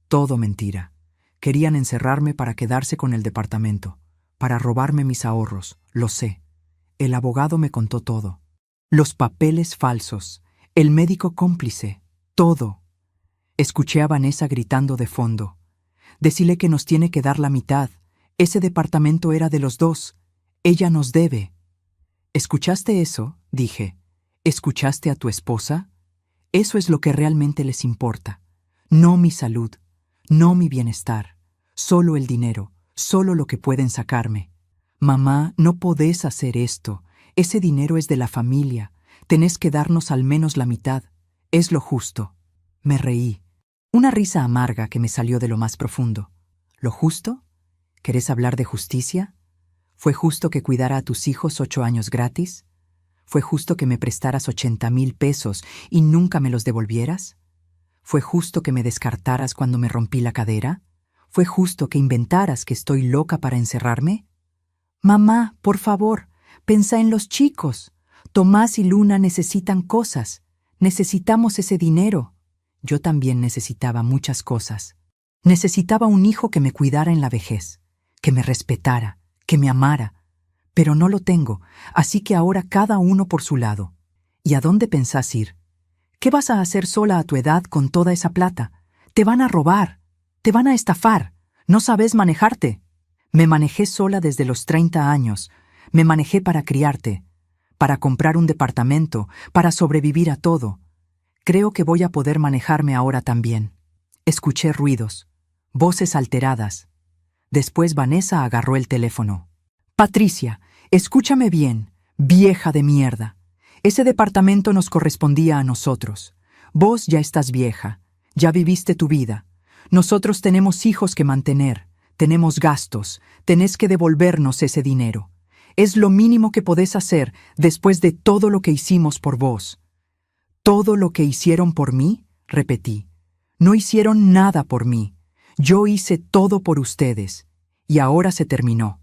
Todo mentira. Querían encerrarme para quedarse con el departamento, para robarme mis ahorros, lo sé. El abogado me contó todo. Los papeles falsos, el médico cómplice, todo. Escuché a Vanessa gritando de fondo. Decile que nos tiene que dar la mitad. Ese departamento era de los 2. Ella nos debe. ¿Escuchaste eso?, dije. ¿Escuchaste a tu esposa? Eso es lo que realmente les importa. No mi salud, no mi bienestar. Solo el dinero, solo lo que pueden sacarme. Mamá, no podés hacer esto. Ese dinero es de la familia. Tenés que darnos al menos la mitad. Es lo justo. Me reí. Una risa amarga que me salió de lo más profundo. ¿Lo justo? ¿Querés hablar de justicia? ¿Fue justo que cuidara a tus hijos 8 años gratis? ¿Fue justo que me prestaras 80,000 pesos y nunca me los devolvieras? ¿Fue justo que me descartaras cuando me rompí la cadera? ¿Fue justo que inventaras que estoy loca para encerrarme? Mamá, por favor, pensá en los chicos. Tomás y Luna necesitan cosas. Necesitamos ese dinero. Yo también necesitaba muchas cosas. Necesitaba un hijo que me cuidara en la vejez, que me respetara, que me amara. Pero no lo tengo, así que ahora cada uno por su lado. ¿Y a dónde pensás ir? ¿Qué vas a hacer sola a tu edad con toda esa plata? Te van a robar, te van a estafar. ¿No sabes manejarte? Me manejé sola desde los 30 años. Me manejé para criarte, para comprar un departamento, para sobrevivir a todo. Creo que voy a poder manejarme ahora también. Escuché ruidos, voces alteradas. Después Vanessa agarró el teléfono. Patricia, escúchame bien, vieja de mierda. Ese departamento nos correspondía a nosotros. Vos ya estás vieja, ya viviste tu vida. Nosotros tenemos hijos que mantener, tenemos gastos, tenés que devolvernos ese dinero. Es lo mínimo que podés hacer después de todo lo que hicimos por vos. ¿Todo lo que hicieron por mí?, repetí. No hicieron nada por mí. Yo hice todo por ustedes. Y ahora se terminó.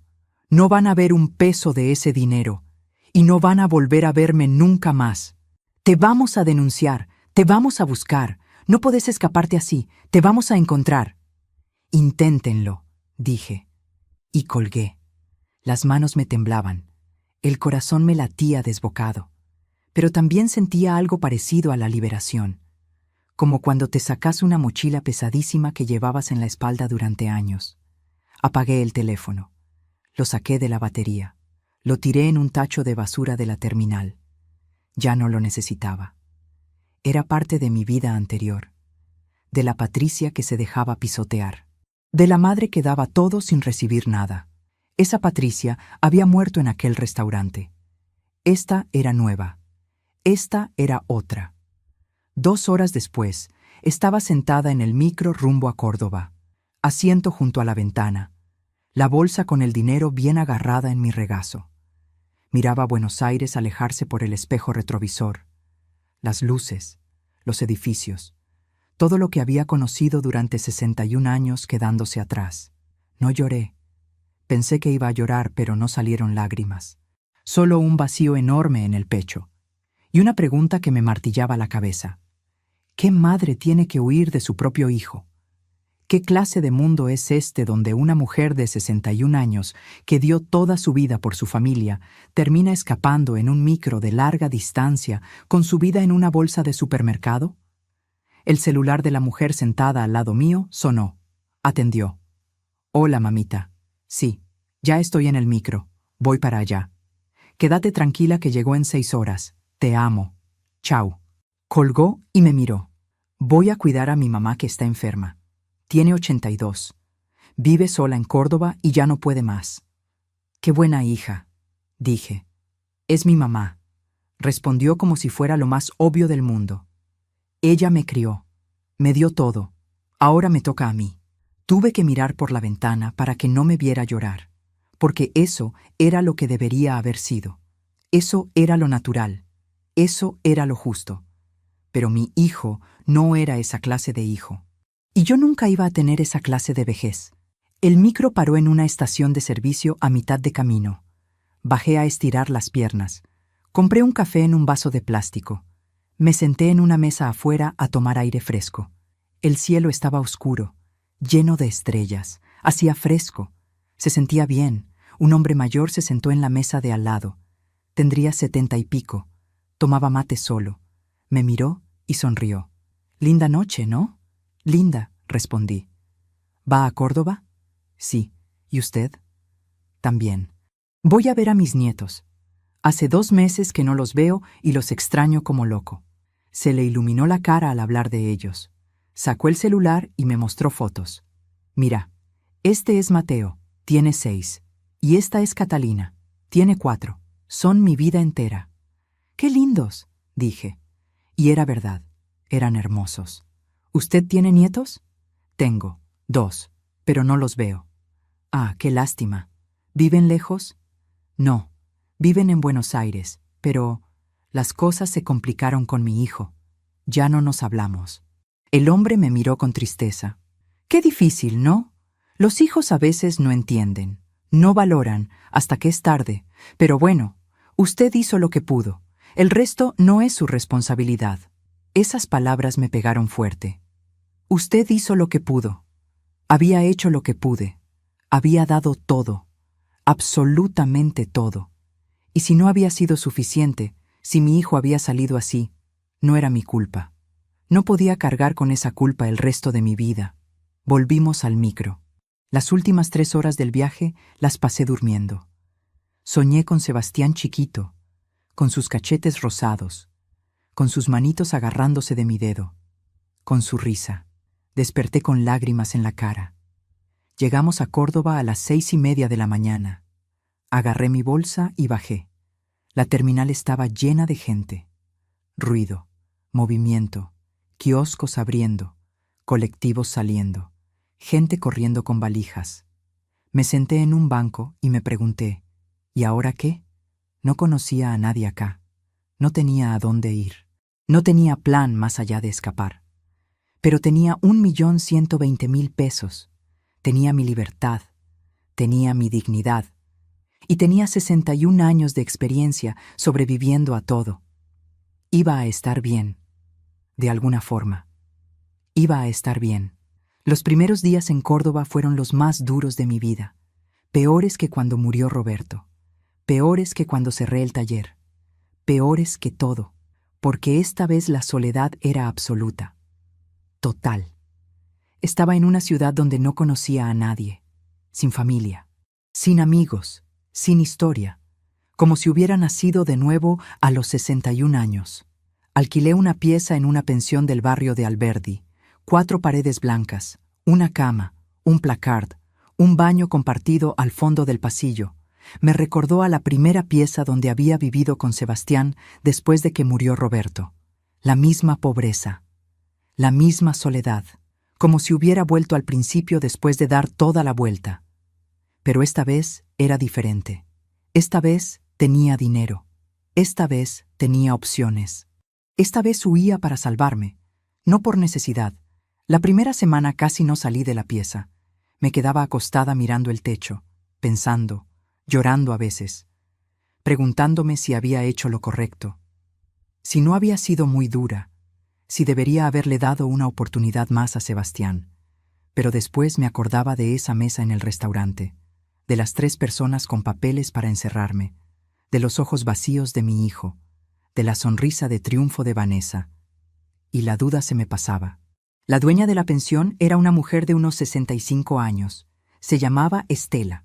No van a ver un peso de ese dinero. Y no van a volver a verme nunca más. Te vamos a denunciar. Te vamos a buscar. No puedes escaparte así. Te vamos a encontrar. Inténtenlo, dije. Y colgué. Las manos me temblaban. El corazón me latía desbocado. Pero también sentía algo parecido a la liberación. Como cuando te sacas una mochila pesadísima que llevabas en la espalda durante años. Apagué el teléfono. Lo saqué de la batería. Lo tiré en un tacho de basura de la terminal. Ya no lo necesitaba. Era parte de mi vida anterior. De la Patricia que se dejaba pisotear. De la madre que daba todo sin recibir nada. Esa Patricia había muerto en aquel restaurante. Esta era nueva. Esta era otra. 2 horas después, estaba sentada en el micro rumbo a Córdoba, asiento junto a la ventana, la bolsa con el dinero bien agarrada en mi regazo. Miraba Buenos Aires alejarse por el espejo retrovisor, las luces, los edificios, todo lo que había conocido durante 61 años quedándose atrás. No lloré. Pensé que iba a llorar, pero no salieron lágrimas. Solo un vacío enorme en el pecho. Y una pregunta que me martillaba la cabeza. ¿Qué madre tiene que huir de su propio hijo? ¿Qué clase de mundo es este donde una mujer de 61 años, que dio toda su vida por su familia, termina escapando en un micro de larga distancia con su vida en una bolsa de supermercado? El celular de la mujer sentada al lado mío sonó. Atendió. «Hola, mamita. Sí, ya estoy en el micro. Voy para allá. Quédate tranquila que llegó en 6 horas. Te amo. Chao». Colgó y me miró. «Voy a cuidar a mi mamá que está enferma. Tiene 82. Vive sola en Córdoba y ya no puede más». «Qué buena hija», dije. «Es mi mamá», respondió como si fuera lo más obvio del mundo. «Ella me crió. Me dio todo. Ahora me toca a mí». Tuve que mirar por la ventana para que no me viera llorar, porque eso era lo que debería haber sido. Eso era lo natural. Eso era lo justo. Pero mi hijo no era esa clase de hijo. Y yo nunca iba a tener esa clase de vejez. El micro paró en una estación de servicio a mitad de camino. Bajé a estirar las piernas. Compré un café en un vaso de plástico. Me senté en una mesa afuera a tomar aire fresco. El cielo estaba oscuro, lleno de estrellas. Hacía fresco. Se sentía bien. Un hombre mayor se sentó en la mesa de al lado. Tendría 70 y pico. Tomaba mate solo. Me miró y sonrió. «Linda noche, ¿no?» «Linda», respondí. «¿Va a Córdoba?» «Sí. ¿Y usted?» «También. Voy a ver a mis nietos. Hace 2 meses que no los veo y los extraño como loco». Se le iluminó la cara al hablar de ellos. Sacó el celular y me mostró fotos. «Mira, este es Mateo, tiene 6. Y esta es Catalina, tiene 4. Son mi vida entera». «¡Qué lindos!», dije. Y era verdad, eran hermosos. «¿Usted tiene nietos?» «Tengo 2, pero no los veo». «Ah, qué lástima. ¿Viven lejos?» «No, viven en Buenos Aires, pero las cosas se complicaron con mi hijo. Ya no nos hablamos». El hombre me miró con tristeza. «Qué difícil, ¿no? Los hijos a veces no entienden, no valoran hasta que es tarde. Pero bueno, usted hizo lo que pudo. El resto no es su responsabilidad». Esas palabras me pegaron fuerte. Usted hizo lo que pudo. Había hecho lo que pude. Había dado todo. Absolutamente todo. Y si no había sido suficiente, si mi hijo había salido así, no era mi culpa. No podía cargar con esa culpa el resto de mi vida. Volvimos al micro. Las últimas 3 horas del viaje las pasé durmiendo. Soñé con Sebastián chiquito, con sus cachetes rosados, con sus manitos agarrándose de mi dedo, con su risa. Desperté con lágrimas en la cara. Llegamos a Córdoba a las 6:30 de la mañana. Agarré mi bolsa y bajé. La terminal estaba llena de gente. Ruido, movimiento, kioscos abriendo, colectivos saliendo, gente corriendo con valijas. Me senté en un banco y me pregunté, ¿y ahora qué? No conocía a nadie acá. No tenía a dónde ir. No tenía plan más allá de escapar. Pero tenía 1.120.000 pesos. Tenía mi libertad. Tenía mi dignidad. Y tenía 61 años de experiencia sobreviviendo a todo. Iba a estar bien. De alguna forma. Iba a estar bien. Los primeros días en Córdoba fueron los más duros de mi vida. Peores que cuando murió Roberto. Peores que cuando cerré el taller. Peores que todo. Porque esta vez la soledad era absoluta. Total. Estaba en una ciudad donde no conocía a nadie. Sin familia. Sin amigos. Sin historia. Como si hubiera nacido de nuevo a los 61 años. Alquilé una pieza en una pensión del barrio de Alberdi. 4 paredes blancas, una cama, un placard, un baño compartido al fondo del pasillo. Me recordó a la primera pieza donde había vivido con Sebastián después de que murió Roberto. La misma pobreza, la misma soledad, como si hubiera vuelto al principio después de dar toda la vuelta. Pero esta vez era diferente. Esta vez tenía dinero. Esta vez tenía opciones. Esta vez huía para salvarme, no por necesidad. La primera semana casi no salí de la pieza. Me quedaba acostada mirando el techo, pensando, llorando a veces, preguntándome si había hecho lo correcto, si no había sido muy dura, si debería haberle dado una oportunidad más a Sebastián. Pero después me acordaba de esa mesa en el restaurante, de las 3 personas con papeles para encerrarme, de los ojos vacíos de mi hijo, de la sonrisa de triunfo de Vanessa, y la duda se me pasaba. La dueña de la pensión era una mujer de unos 65 años. Se llamaba Estela,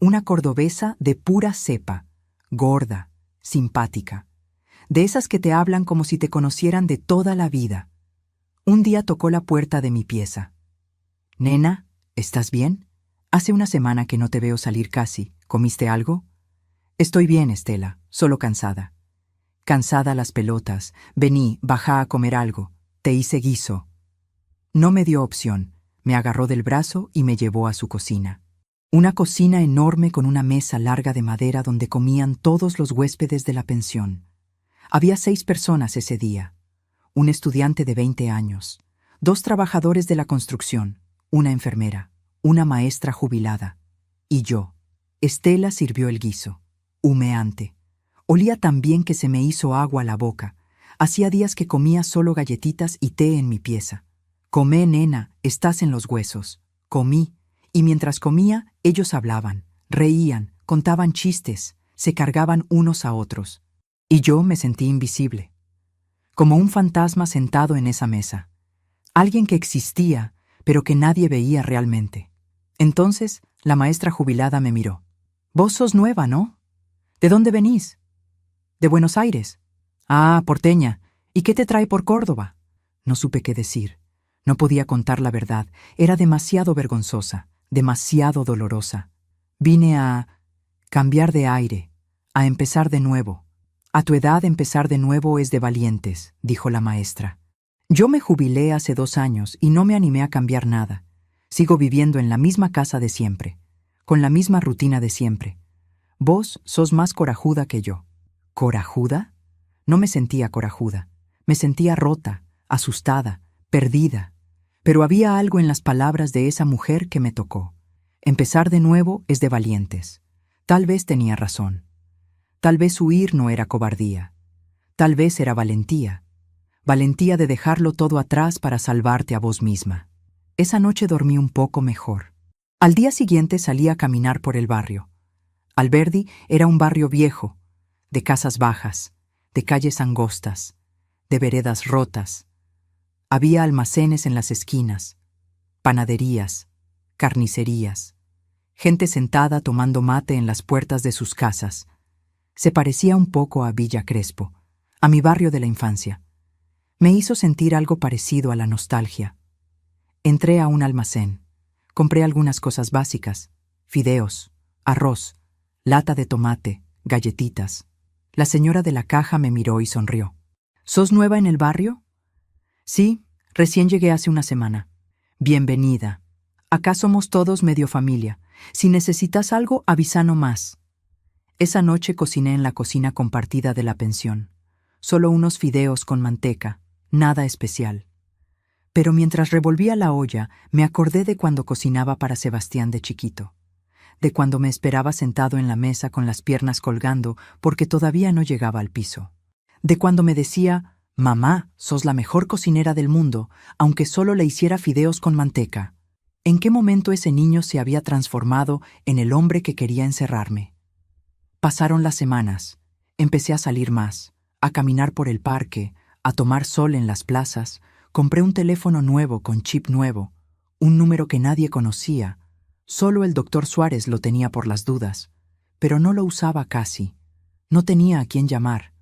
una cordobesa de pura cepa, gorda, simpática, de esas que te hablan como si te conocieran de toda la vida. Un día tocó la puerta de mi pieza. «Nena, ¿estás bien? Hace una semana que no te veo salir casi. ¿Comiste algo?» «Estoy bien, Estela, solo cansada». «Cansada las pelotas. Vení, baja a comer algo. Te hice guiso». No me dio opción. Me agarró del brazo y me llevó a su cocina. Una cocina enorme con una mesa larga de madera donde comían todos los huéspedes de la pensión. Había 6 personas ese día. Un estudiante de 20 años, 2 trabajadores de la construcción, una enfermera, una maestra jubilada. Y yo. Estela sirvió el guiso. Humeante. Olía tan bien que se me hizo agua a la boca. Hacía días que comía solo galletitas y té en mi pieza. «Comé, nena, estás en los huesos». Comí, y mientras comía, ellos hablaban, reían, contaban chistes, se cargaban unos a otros. Y yo me sentí invisible, como un fantasma sentado en esa mesa. Alguien que existía, pero que nadie veía realmente. Entonces, la maestra jubilada me miró. «Vos sos nueva, ¿no? ¿De dónde venís?» «De Buenos Aires». «Ah, porteña. ¿Y qué te trae por Córdoba?» No supe qué decir. No podía contar la verdad. Era demasiado vergonzosa, demasiado dolorosa. Vine a cambiar de aire, a empezar de nuevo. «A tu edad empezar de nuevo es de valientes», dijo la maestra. Yo me jubilé hace 2 años y no me animé a cambiar nada. Sigo viviendo en la misma casa de siempre, con la misma rutina de siempre. Vos sos más corajuda que yo. ¿Corajuda? No me sentía corajuda. Me sentía rota, asustada, perdida. Pero había algo en las palabras de esa mujer que me tocó. Empezar de nuevo es de valientes. Tal vez tenía razón. Tal vez huir no era cobardía. Tal vez era valentía. Valentía de dejarlo todo atrás para salvarte a vos misma. Esa noche dormí un poco mejor. Al día siguiente salí a caminar por el barrio. Alberdi era un barrio viejo, de casas bajas, de calles angostas, de veredas rotas. Había almacenes en las esquinas, panaderías, carnicerías, gente sentada tomando mate en las puertas de sus casas. Se parecía un poco a Villa Crespo, a mi barrio de la infancia. Me hizo sentir algo parecido a la nostalgia. Entré a un almacén. Compré algunas cosas básicas: fideos, arroz, lata de tomate, galletitas. La señora de la caja me miró y sonrió. «¿Sos nueva en el barrio?» «Sí, recién llegué hace una semana». «Bienvenida. Acá somos todos medio familia. Si necesitas algo, avisa nomás». Esa noche cociné en la cocina compartida de la pensión. Solo unos fideos con manteca, nada especial. Pero mientras revolvía la olla, me acordé de cuando cocinaba para Sebastián de chiquito, de cuando me esperaba sentado en la mesa con las piernas colgando porque todavía no llegaba al piso, de cuando me decía: «Mamá, sos la mejor cocinera del mundo, aunque solo le hiciera fideos con manteca». ¿En qué momento ese niño se había transformado en el hombre que quería encerrarme? Pasaron las semanas. Empecé a salir más, a caminar por el parque, a tomar sol en las plazas. Compré un teléfono nuevo con chip nuevo, un número que nadie conocía. Solo el doctor Suárez lo tenía por las dudas, pero no lo usaba casi. No tenía a quién llamar.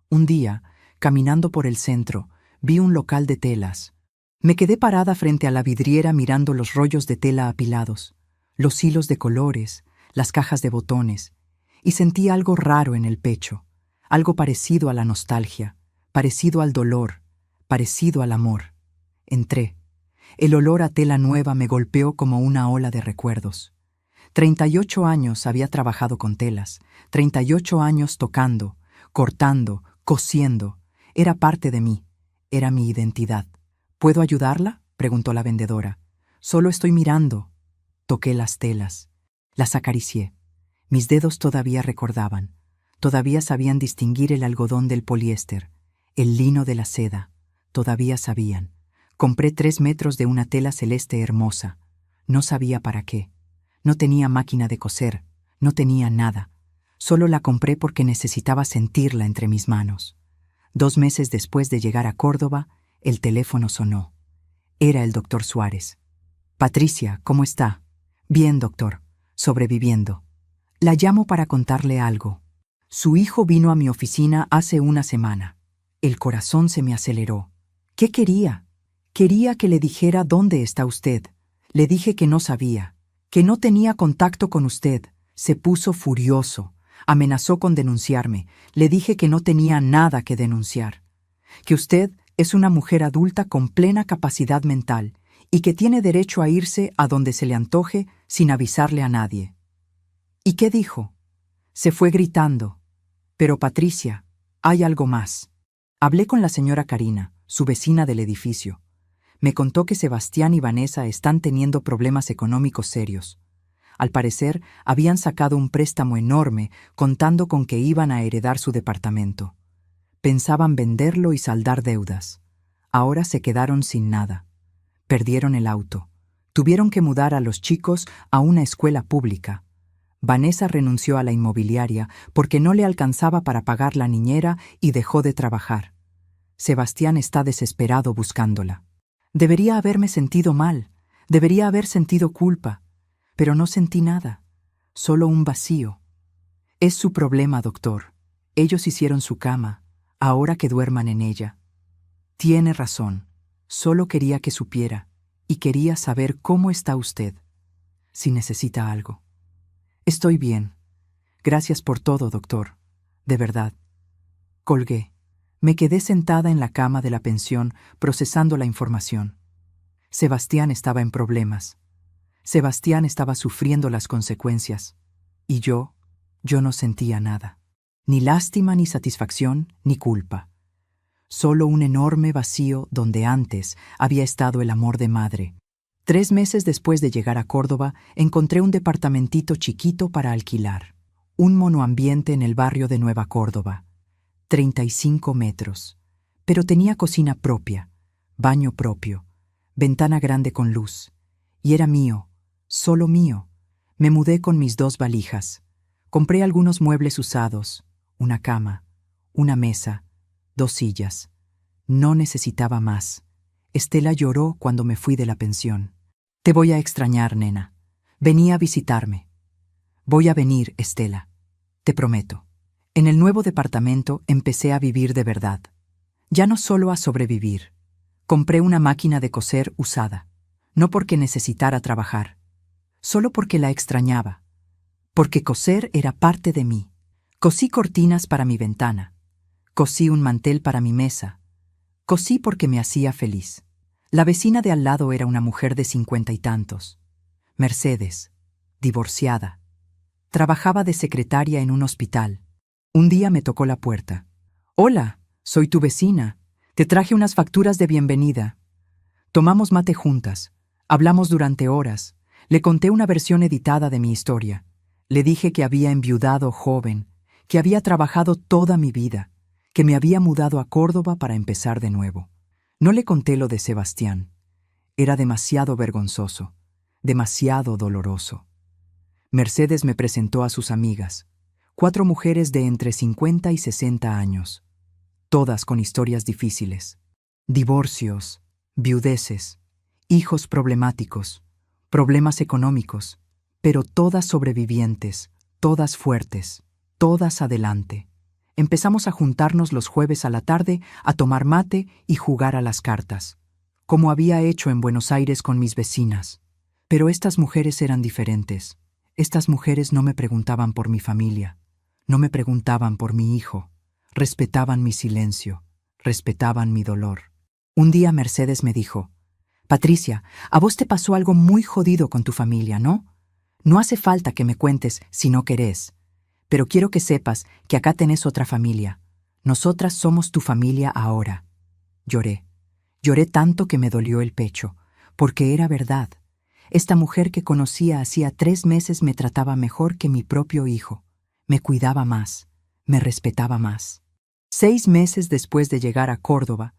Un día, caminando por el centro, vi un local de telas. Me quedé parada frente a la vidriera mirando los rollos de tela apilados, los hilos de colores, las cajas de botones, y sentí algo raro en el pecho, algo parecido a la nostalgia, parecido al dolor, parecido al amor. Entré. El olor a tela nueva me golpeó como una ola de recuerdos. 38 años había trabajado con telas, 38 años tocando, cortando, cosiendo. Era parte de mí, era mi identidad. ¿Puedo ayudarla?, preguntó la vendedora. Solo estoy mirando. Toqué las telas. Las acaricié. Mis dedos todavía recordaban. Todavía sabían distinguir el algodón del poliéster, el lino de la seda. Todavía sabían. Compré 3 metros de una tela celeste hermosa. No sabía para qué. No tenía máquina de coser. No tenía nada. Solo la compré porque necesitaba sentirla entre mis manos. 2 meses después de llegar a Córdoba, el teléfono sonó. Era el doctor Suárez. «Patricia, ¿cómo está?» «Bien, doctor. Sobreviviendo. La llamo para contarle algo. Su hijo vino a mi oficina hace una semana. El corazón se me aceleró. ¿Qué quería? Quería que le dijera dónde está usted. Le dije que no sabía, que no tenía contacto con usted. Se puso furioso. Amenazó con denunciarme. Le dije que no tenía nada que denunciar. Que usted es una mujer adulta con plena capacidad mental y que tiene derecho a irse a donde se le antoje sin avisarle a nadie». ¿Y qué dijo? Se fue gritando. Pero Patricia, hay algo más. Hablé con la señora Karina, su vecina del edificio. Me contó que Sebastián y Vanessa están teniendo problemas económicos serios. Al parecer, habían sacado un préstamo enorme contando con que iban a heredar su departamento. Pensaban venderlo y saldar deudas. Ahora se quedaron sin nada. Perdieron el auto. Tuvieron que mudar a los chicos a una escuela pública. Vanessa renunció a la inmobiliaria porque no le alcanzaba para pagar la niñera y dejó de trabajar. Sebastián está desesperado buscándola. Debería haberme sentido mal, debería haber sentido culpa, pero no sentí nada, solo un vacío. Es su problema, doctor. Ellos hicieron su cama, ahora que duerman en ella. Tiene razón, solo quería que supiera, y quería saber cómo está usted, si necesita algo. Estoy bien. Gracias por todo, doctor. De verdad. Colgué. Me quedé sentada en la cama de la pensión procesando la información. Sebastián estaba en problemas. Sebastián estaba sufriendo las consecuencias. Y yo no sentía nada. Ni lástima, ni satisfacción, ni culpa. Solo un enorme vacío donde antes había estado el amor de madre. 3 meses después de llegar a Córdoba, encontré un departamentito chiquito para alquilar. Un monoambiente en el barrio de Nueva Córdoba. 35 metros. Pero tenía cocina propia, baño propio, ventana grande con luz. Y era mío, solo mío. Me mudé con mis 2 valijas. Compré algunos muebles usados, una cama, una mesa, 2 sillas. No necesitaba más. Estela lloró cuando me fui de la pensión. «Te voy a extrañar, nena. Vení a visitarme». «Voy a venir, Estela. Te prometo». En el nuevo departamento empecé a vivir de verdad. Ya no solo a sobrevivir. Compré una máquina de coser usada. No porque necesitara trabajar. Solo porque la extrañaba. Porque coser era parte de mí. Cosí cortinas para mi ventana. Cosí un mantel para mi mesa. Cosí porque me hacía feliz. La vecina de al lado era una mujer de 50 y tantos. Mercedes, divorciada. Trabajaba de secretaria en un hospital. Un día me tocó la puerta. «Hola, soy tu vecina. Te traje unas facturas de bienvenida». Tomamos mate juntas, hablamos durante horas, le conté una versión editada de mi historia. Le dije que había enviudado joven, que había trabajado toda mi vida, que me había mudado a Córdoba para empezar de nuevo. No le conté lo de Sebastián. Era demasiado vergonzoso, demasiado doloroso. Mercedes me presentó a sus amigas, 4 mujeres de entre 50 y 60 años, todas con historias difíciles. Divorcios, viudeces, hijos problemáticos, problemas económicos, pero todas sobrevivientes, todas fuertes, todas adelante. Empezamos a juntarnos los jueves a la tarde a tomar mate y jugar a las cartas, como había hecho en Buenos Aires con mis vecinas. Pero estas mujeres eran diferentes. Estas mujeres no me preguntaban por mi familia, no me preguntaban por mi hijo, respetaban mi silencio, respetaban mi dolor. Un día Mercedes me dijo: Patricia, a vos te pasó algo muy jodido con tu familia, ¿no? No hace falta que me cuentes si no querés, pero quiero que sepas que acá tenés otra familia. Nosotras somos tu familia ahora. Lloré. Lloré tanto que me dolió el pecho, porque era verdad. Esta mujer que conocía hacía 3 meses me trataba mejor que mi propio hijo. Me cuidaba más, me respetaba más. 6 meses después de llegar a Córdoba,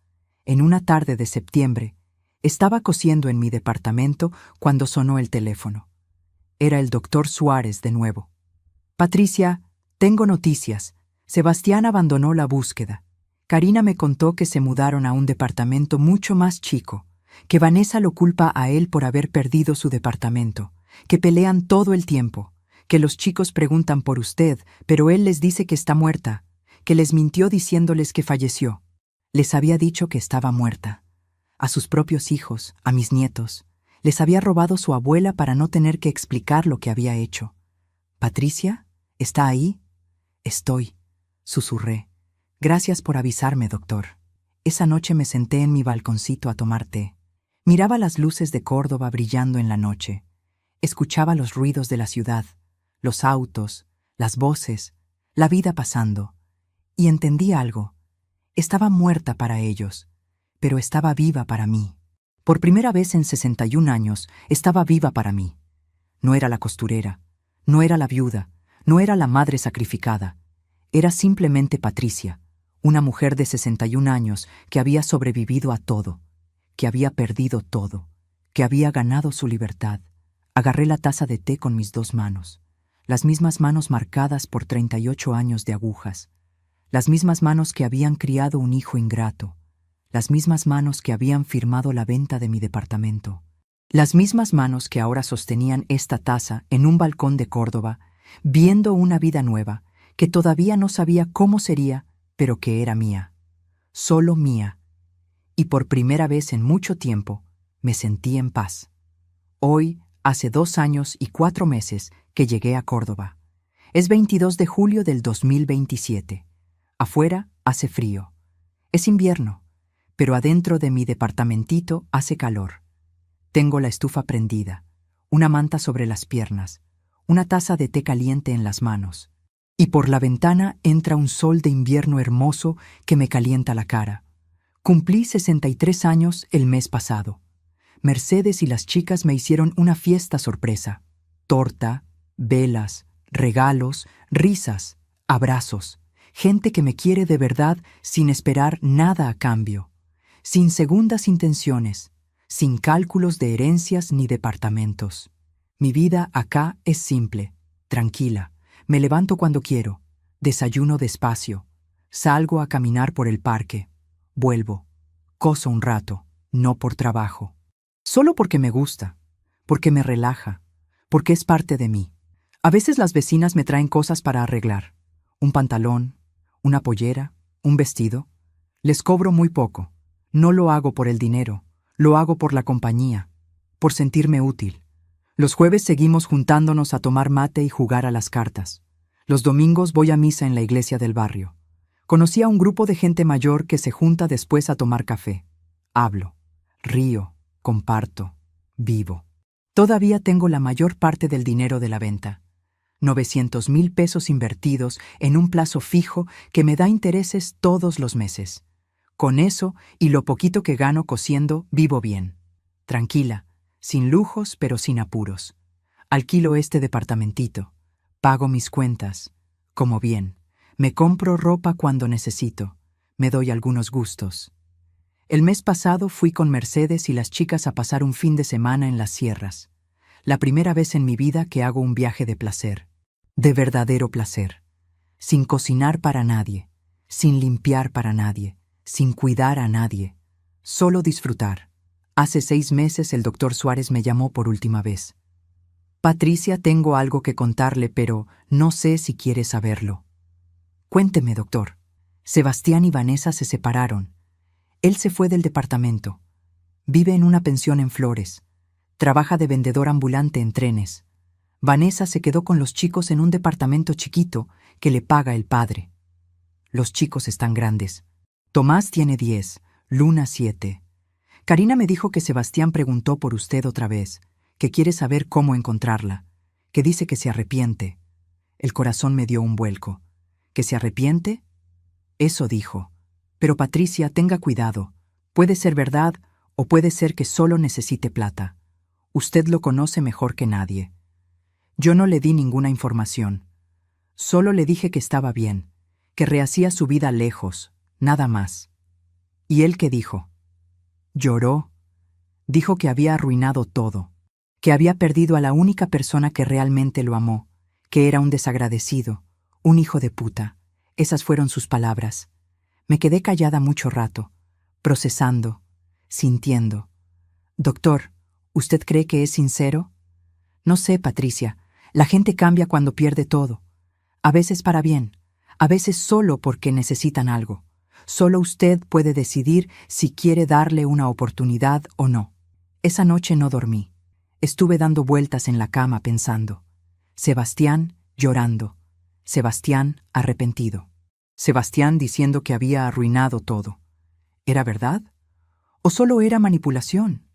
en una tarde de septiembre, estaba cosiendo en mi departamento cuando sonó el teléfono. Era el doctor Suárez de nuevo. Patricia, tengo noticias. Sebastián abandonó la búsqueda. Karina me contó que se mudaron a un departamento mucho más chico, que Vanessa lo culpa a él por haber perdido su departamento, que pelean todo el tiempo, que los chicos preguntan por usted, pero él les dice que está muerta, que les mintió diciéndoles que falleció. Les había dicho que estaba muerta. A sus propios hijos, a mis nietos, les había robado su abuela para no tener que explicar lo que había hecho. «¿Patricia? ¿Está ahí?» «Estoy», susurré. «Gracias por avisarme, doctor». Esa noche me senté en mi balconcito a tomar té. Miraba las luces de Córdoba brillando en la noche. Escuchaba los ruidos de la ciudad, los autos, las voces, la vida pasando. Y entendí algo. Estaba muerta para ellos, pero estaba viva para mí. Por primera vez en 61 años, estaba viva para mí. No era la costurera, no era la viuda, no era la madre sacrificada. Era simplemente Patricia, una mujer de 61 años que había sobrevivido a todo, que había perdido todo, que había ganado su libertad. Agarré la taza de té con mis 2 manos, las mismas manos marcadas por 38 años de agujas, las mismas manos que habían criado un hijo ingrato, las mismas manos que habían firmado la venta de mi departamento, las mismas manos que ahora sostenían esta taza en un balcón de Córdoba, viendo una vida nueva, que todavía no sabía cómo sería, pero que era mía, solo mía. Y por primera vez en mucho tiempo, me sentí en paz. Hoy, hace 2 años y 4 meses que llegué a Córdoba. Es 22 de julio del 2027. Afuera hace frío. Es invierno, pero adentro de mi departamentito hace calor. Tengo la estufa prendida, una manta sobre las piernas, una taza de té caliente en las manos. Y por la ventana entra un sol de invierno hermoso que me calienta la cara. Cumplí 63 años el mes pasado. Mercedes y las chicas me hicieron una fiesta sorpresa. Torta, velas, regalos, risas, abrazos. Gente que me quiere de verdad sin esperar nada a cambio. Sin segundas intenciones, sin cálculos de herencias ni departamentos. Mi vida acá es simple, tranquila. Me levanto cuando quiero, desayuno despacio, salgo a caminar por el parque, vuelvo, coso un rato, no por trabajo. Solo porque me gusta, porque me relaja, porque es parte de mí. A veces las vecinas me traen cosas para arreglar. Un pantalón, una pollera, un vestido. Les cobro muy poco. No lo hago por el dinero, lo hago por la compañía, por sentirme útil. Los jueves seguimos juntándonos a tomar mate y jugar a las cartas. Los domingos voy a misa en la iglesia del barrio. Conocí a un grupo de gente mayor que se junta después a tomar café. Hablo, río, comparto, vivo. Todavía tengo la mayor parte del dinero de la venta. 900,000 pesos invertidos en un plazo fijo que me da intereses todos los meses. Con eso y lo poquito que gano cosiendo, vivo bien. tranquila, sin lujos pero sin apuros. Alquilo este departamentito, pago mis cuentas, como bien, me compro ropa cuando necesito, me doy algunos gustos. El mes pasado fui con Mercedes y las chicas a pasar un fin de semana en las sierras. La primera vez en mi vida que hago un viaje de placer, de verdadero placer, sin cocinar para nadie, sin limpiar para nadie, sin cuidar a nadie, solo disfrutar. Hace 6 meses el doctor Suárez me llamó por última vez. Patricia, tengo algo que contarle, pero no sé si quiere saberlo. Cuénteme, doctor. Sebastián y Vanessa se separaron. Él se fue del departamento. Vive en una pensión en Flores. Trabaja de vendedor ambulante en trenes. Vanessa se quedó con los chicos en un departamento chiquito que le paga el padre. Los chicos están grandes. Tomás tiene 10, Luna 7. Karina me dijo que Sebastián preguntó por usted otra vez, que quiere saber cómo encontrarla, que dice que se arrepiente. El corazón me dio un vuelco. ¿Que se arrepiente? Eso dijo. Pero Patricia, tenga cuidado. Puede ser verdad o puede ser que solo necesite plata. Usted lo conoce mejor que nadie. Yo no le di ninguna información. Solo le dije que estaba bien, que rehacía su vida lejos, nada más. ¿Y él qué dijo? Lloró. Dijo que había arruinado todo, que había perdido a la única persona que realmente lo amó, que era un desagradecido, un hijo de puta. Esas fueron sus palabras. Me quedé callada mucho rato, procesando, sintiendo. Doctor, ¿usted cree que es sincero? No sé, Patricia. La gente cambia cuando pierde todo. A veces para bien, a veces solo porque necesitan algo. Solo usted puede decidir si quiere darle una oportunidad o no. Esa noche no dormí. Estuve dando vueltas en la cama pensando. Sebastián llorando. Sebastián arrepentido. Sebastián diciendo que había arruinado todo. ¿Era verdad? ¿O solo era manipulación?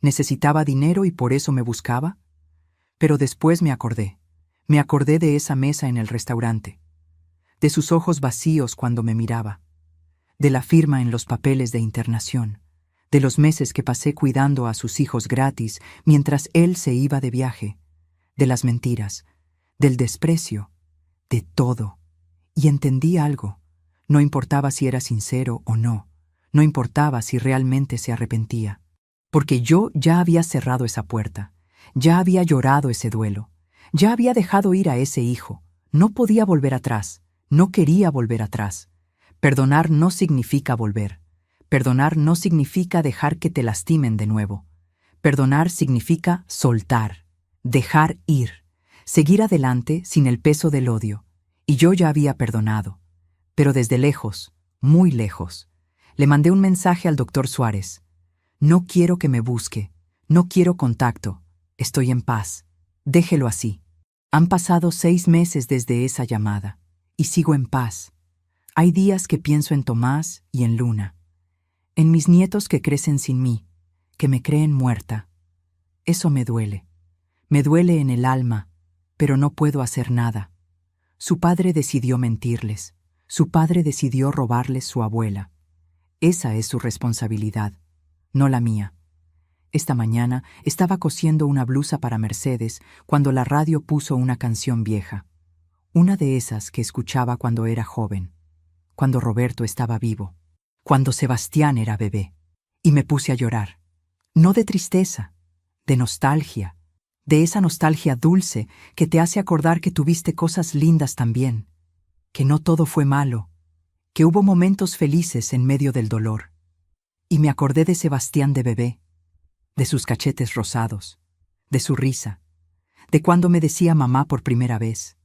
¿Necesitaba dinero y por eso me buscaba? Pero después me acordé de esa mesa en el restaurante, de sus ojos vacíos cuando me miraba, de la firma en los papeles de internación, de los meses que pasé cuidando a sus hijos gratis mientras él se iba de viaje, de las mentiras, del desprecio, de todo. Y entendí algo. No importaba si era sincero o no, no importaba si realmente se arrepentía, porque yo ya había cerrado esa puerta, ya había llorado ese duelo, ya había dejado ir a ese hijo, no podía volver atrás, no quería volver atrás. Perdonar no significa volver. Perdonar no significa dejar que te lastimen de nuevo. Perdonar significa soltar, dejar ir, seguir adelante sin el peso del odio. Y yo ya había perdonado. Pero desde lejos, muy lejos, le mandé un mensaje al doctor Suárez. No quiero que me busque, no quiero contacto, estoy en paz. Déjelo así. Han pasado 6 meses desde esa llamada, y sigo en paz. Hay días que pienso en Tomás y en Luna, en mis nietos que crecen sin mí, que me creen muerta. Eso me duele en el alma, pero no puedo hacer nada. Su padre decidió mentirles, su padre decidió robarles su abuela. Esa es su responsabilidad, no la mía. Esta mañana estaba cosiendo una blusa para Mercedes cuando la radio puso una canción vieja, una de esas que escuchaba cuando era joven, cuando Roberto estaba vivo, cuando Sebastián era bebé, y me puse a llorar. No de tristeza, de nostalgia, de esa nostalgia dulce que te hace acordar que tuviste cosas lindas también, que no todo fue malo, que hubo momentos felices en medio del dolor. Y me acordé de Sebastián de bebé, de sus cachetes rosados, de su risa, de cuando me decía mamá por primera vez.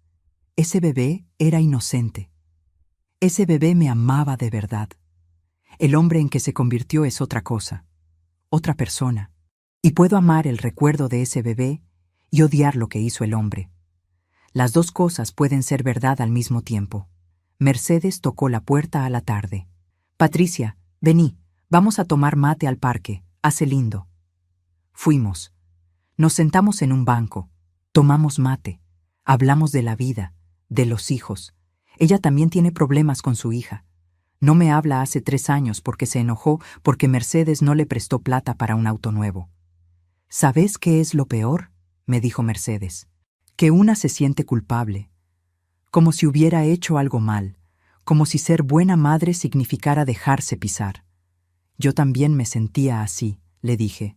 Ese bebé era inocente. Ese bebé me amaba de verdad. El hombre en que se convirtió es otra cosa, otra persona, y puedo amar el recuerdo de ese bebé y odiar lo que hizo el hombre. Las dos cosas pueden ser verdad al mismo tiempo. Mercedes tocó la puerta a la tarde. Patricia, vení, vamos a tomar mate al parque, hace lindo. Fuimos. Nos sentamos en un banco, tomamos mate, hablamos de la vida, de los hijos. Ella también tiene problemas con su hija. No me habla hace 3 años porque se enojó porque Mercedes no le prestó plata para un auto nuevo. ¿Sabes qué es lo peor?, me dijo Mercedes. Que una se siente culpable, como si hubiera hecho algo mal, como si ser buena madre significara dejarse pisar. Yo también me sentía así, le dije.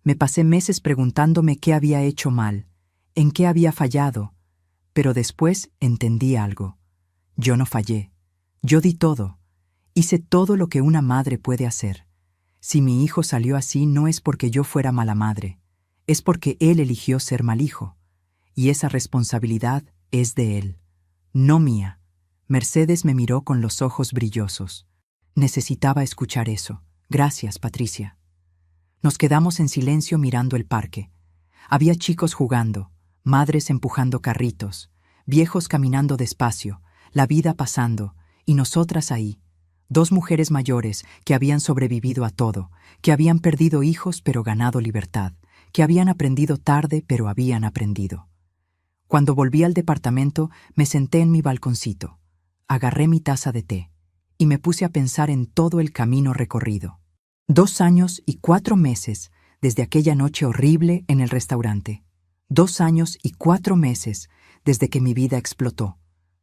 Me pasé meses preguntándome qué había hecho mal, en qué había fallado, pero después entendí algo. Yo no fallé. Yo di todo. Hice todo lo que una madre puede hacer. Si mi hijo salió así no es porque yo fuera mala madre, es porque él eligió ser mal hijo. Y esa responsabilidad es de él, no mía. Mercedes me miró con los ojos brillosos. Necesitaba escuchar eso. Gracias, Patricia. Nos quedamos en silencio mirando el parque. Había chicos jugando, madres empujando carritos, viejos caminando despacio, la vida pasando, y nosotras ahí, dos mujeres mayores que habían sobrevivido a todo, que habían perdido hijos pero ganado libertad, que habían aprendido tarde pero habían aprendido. Cuando volví al departamento, me senté en mi balconcito, agarré mi taza de té y me puse a pensar en todo el camino recorrido. 2 años y 4 meses desde aquella noche horrible en el restaurante. 2 años y 4 meses desde que mi vida explotó.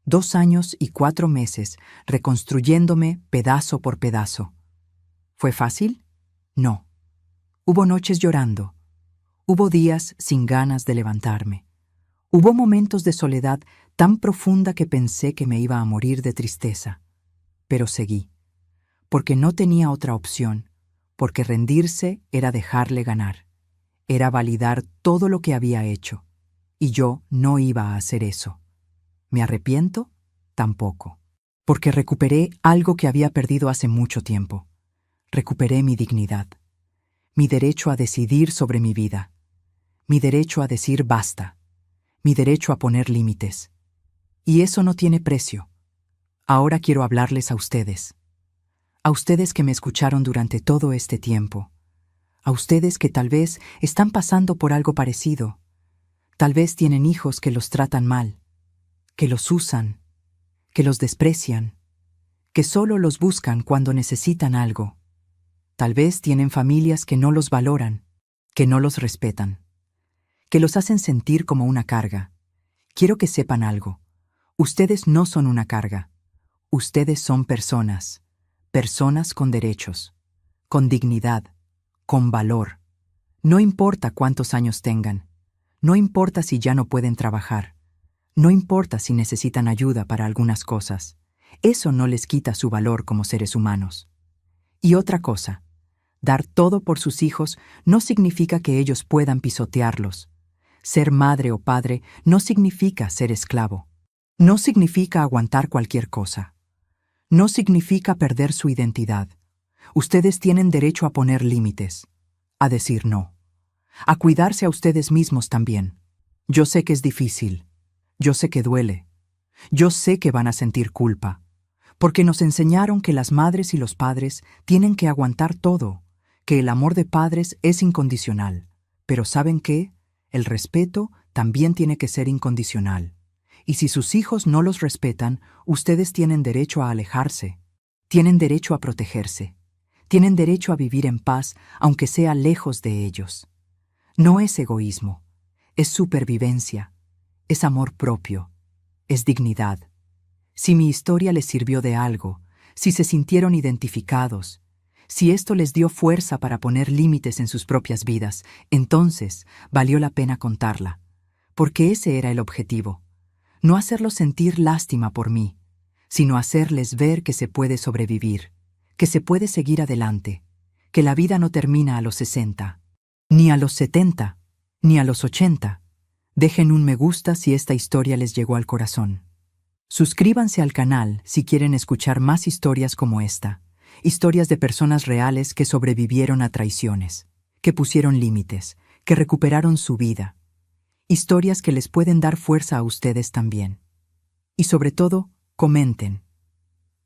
2 años y 4 meses reconstruyéndome pedazo por pedazo. ¿Fue fácil? No. Hubo noches llorando. Hubo días sin ganas de levantarme. Hubo momentos de soledad tan profunda que pensé que me iba a morir de tristeza. Pero seguí, porque no tenía otra opción, porque rendirse era dejarle ganar, era validar todo lo que había hecho, y yo no iba a hacer eso. ¿Me arrepiento? Tampoco, porque recuperé algo que había perdido hace mucho tiempo. Recuperé mi dignidad, mi derecho a decidir sobre mi vida, mi derecho a decir basta, mi derecho a poner límites. Y eso no tiene precio. Ahora quiero hablarles a ustedes que me escucharon durante todo este tiempo, a ustedes que tal vez están pasando por algo parecido, tal vez tienen hijos que los tratan mal, que los usan, que los desprecian, que solo los buscan cuando necesitan algo. Tal vez tienen familias que no los valoran, que no los respetan, que los hacen sentir como una carga. Quiero que sepan algo. Ustedes no son una carga. Ustedes son personas. Personas con derechos, con dignidad, con valor. No importa cuántos años tengan. No importa si ya no pueden trabajar. No importa si necesitan ayuda para algunas cosas. Eso no les quita su valor como seres humanos. Y otra cosa, dar todo por sus hijos no significa que ellos puedan pisotearlos. Ser madre o padre no significa ser esclavo. No significa aguantar cualquier cosa. No significa perder su identidad. Ustedes tienen derecho a poner límites, a decir no, a cuidarse a ustedes mismos también. Yo sé que es difícil, yo sé que duele, yo sé que van a sentir culpa, porque nos enseñaron que las madres y los padres tienen que aguantar todo, que el amor de padres es incondicional. Pero ¿saben qué? El respeto también tiene que ser incondicional. Y si sus hijos no los respetan, ustedes tienen derecho a alejarse, tienen derecho a protegerse, tienen derecho a vivir en paz, aunque sea lejos de ellos. No es egoísmo, es supervivencia, es amor propio, es dignidad. Si mi historia les sirvió de algo, si se sintieron identificados, si esto les dio fuerza para poner límites en sus propias vidas, entonces valió la pena contarla, porque ese era el objetivo. No hacerlos sentir lástima por mí, sino hacerles ver que se puede sobrevivir, que se puede seguir adelante, que la vida no termina a los 60, ni a los 70, ni a los 80. Dejen un me gusta si esta historia les llegó al corazón. Suscríbanse al canal si quieren escuchar más historias como esta, historias de personas reales que sobrevivieron a traiciones, que pusieron límites, que recuperaron su vida. Historias que les pueden dar fuerza a ustedes también. Y sobre todo, comenten.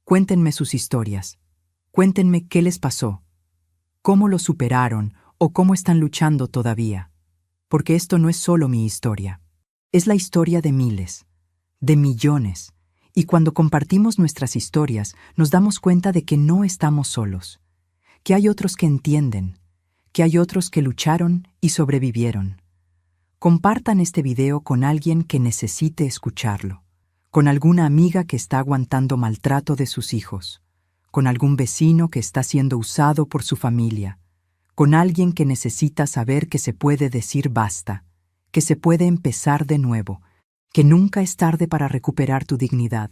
Cuéntenme sus historias. Cuéntenme qué les pasó, cómo lo superaron o cómo están luchando todavía. Porque esto no es solo mi historia. Es la historia de miles, de millones. Y cuando compartimos nuestras historias, nos damos cuenta de que no estamos solos, que hay otros que entienden, que hay otros que lucharon y sobrevivieron. Compartan este video con alguien que necesite escucharlo, con alguna amiga que está aguantando maltrato de sus hijos, con algún vecino que está siendo usado por su familia, con alguien que necesita saber que se puede decir basta, que se puede empezar de nuevo, que nunca es tarde para recuperar tu dignidad.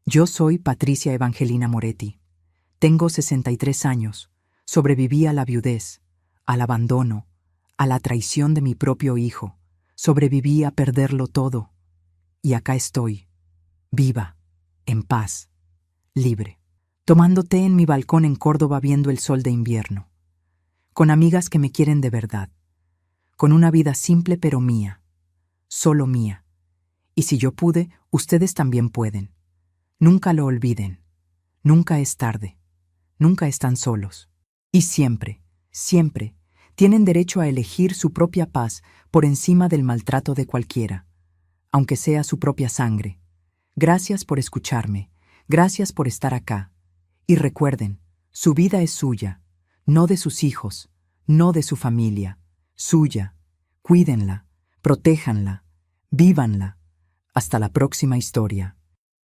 Yo soy Patricia Evangelina Moretti. Tengo 63 años. Sobreviví a la viudez, al abandono, a la traición de mi propio hijo. Sobreviví a perderlo todo. Y acá estoy, viva, en paz, libre, tomando té en mi balcón en Córdoba viendo el sol de invierno, con amigas que me quieren de verdad, con una vida simple pero mía, solo mía. Y si yo pude, ustedes también pueden. Nunca lo olviden. Nunca es tarde. Nunca están solos. Y siempre, siempre, tienen derecho a elegir su propia paz por encima del maltrato de cualquiera, aunque sea su propia sangre. Gracias por escucharme. Gracias por estar acá. Y recuerden, su vida es suya, no de sus hijos, no de su familia. Suya. Cuídenla, protéjanla, vívanla. Hasta la próxima historia.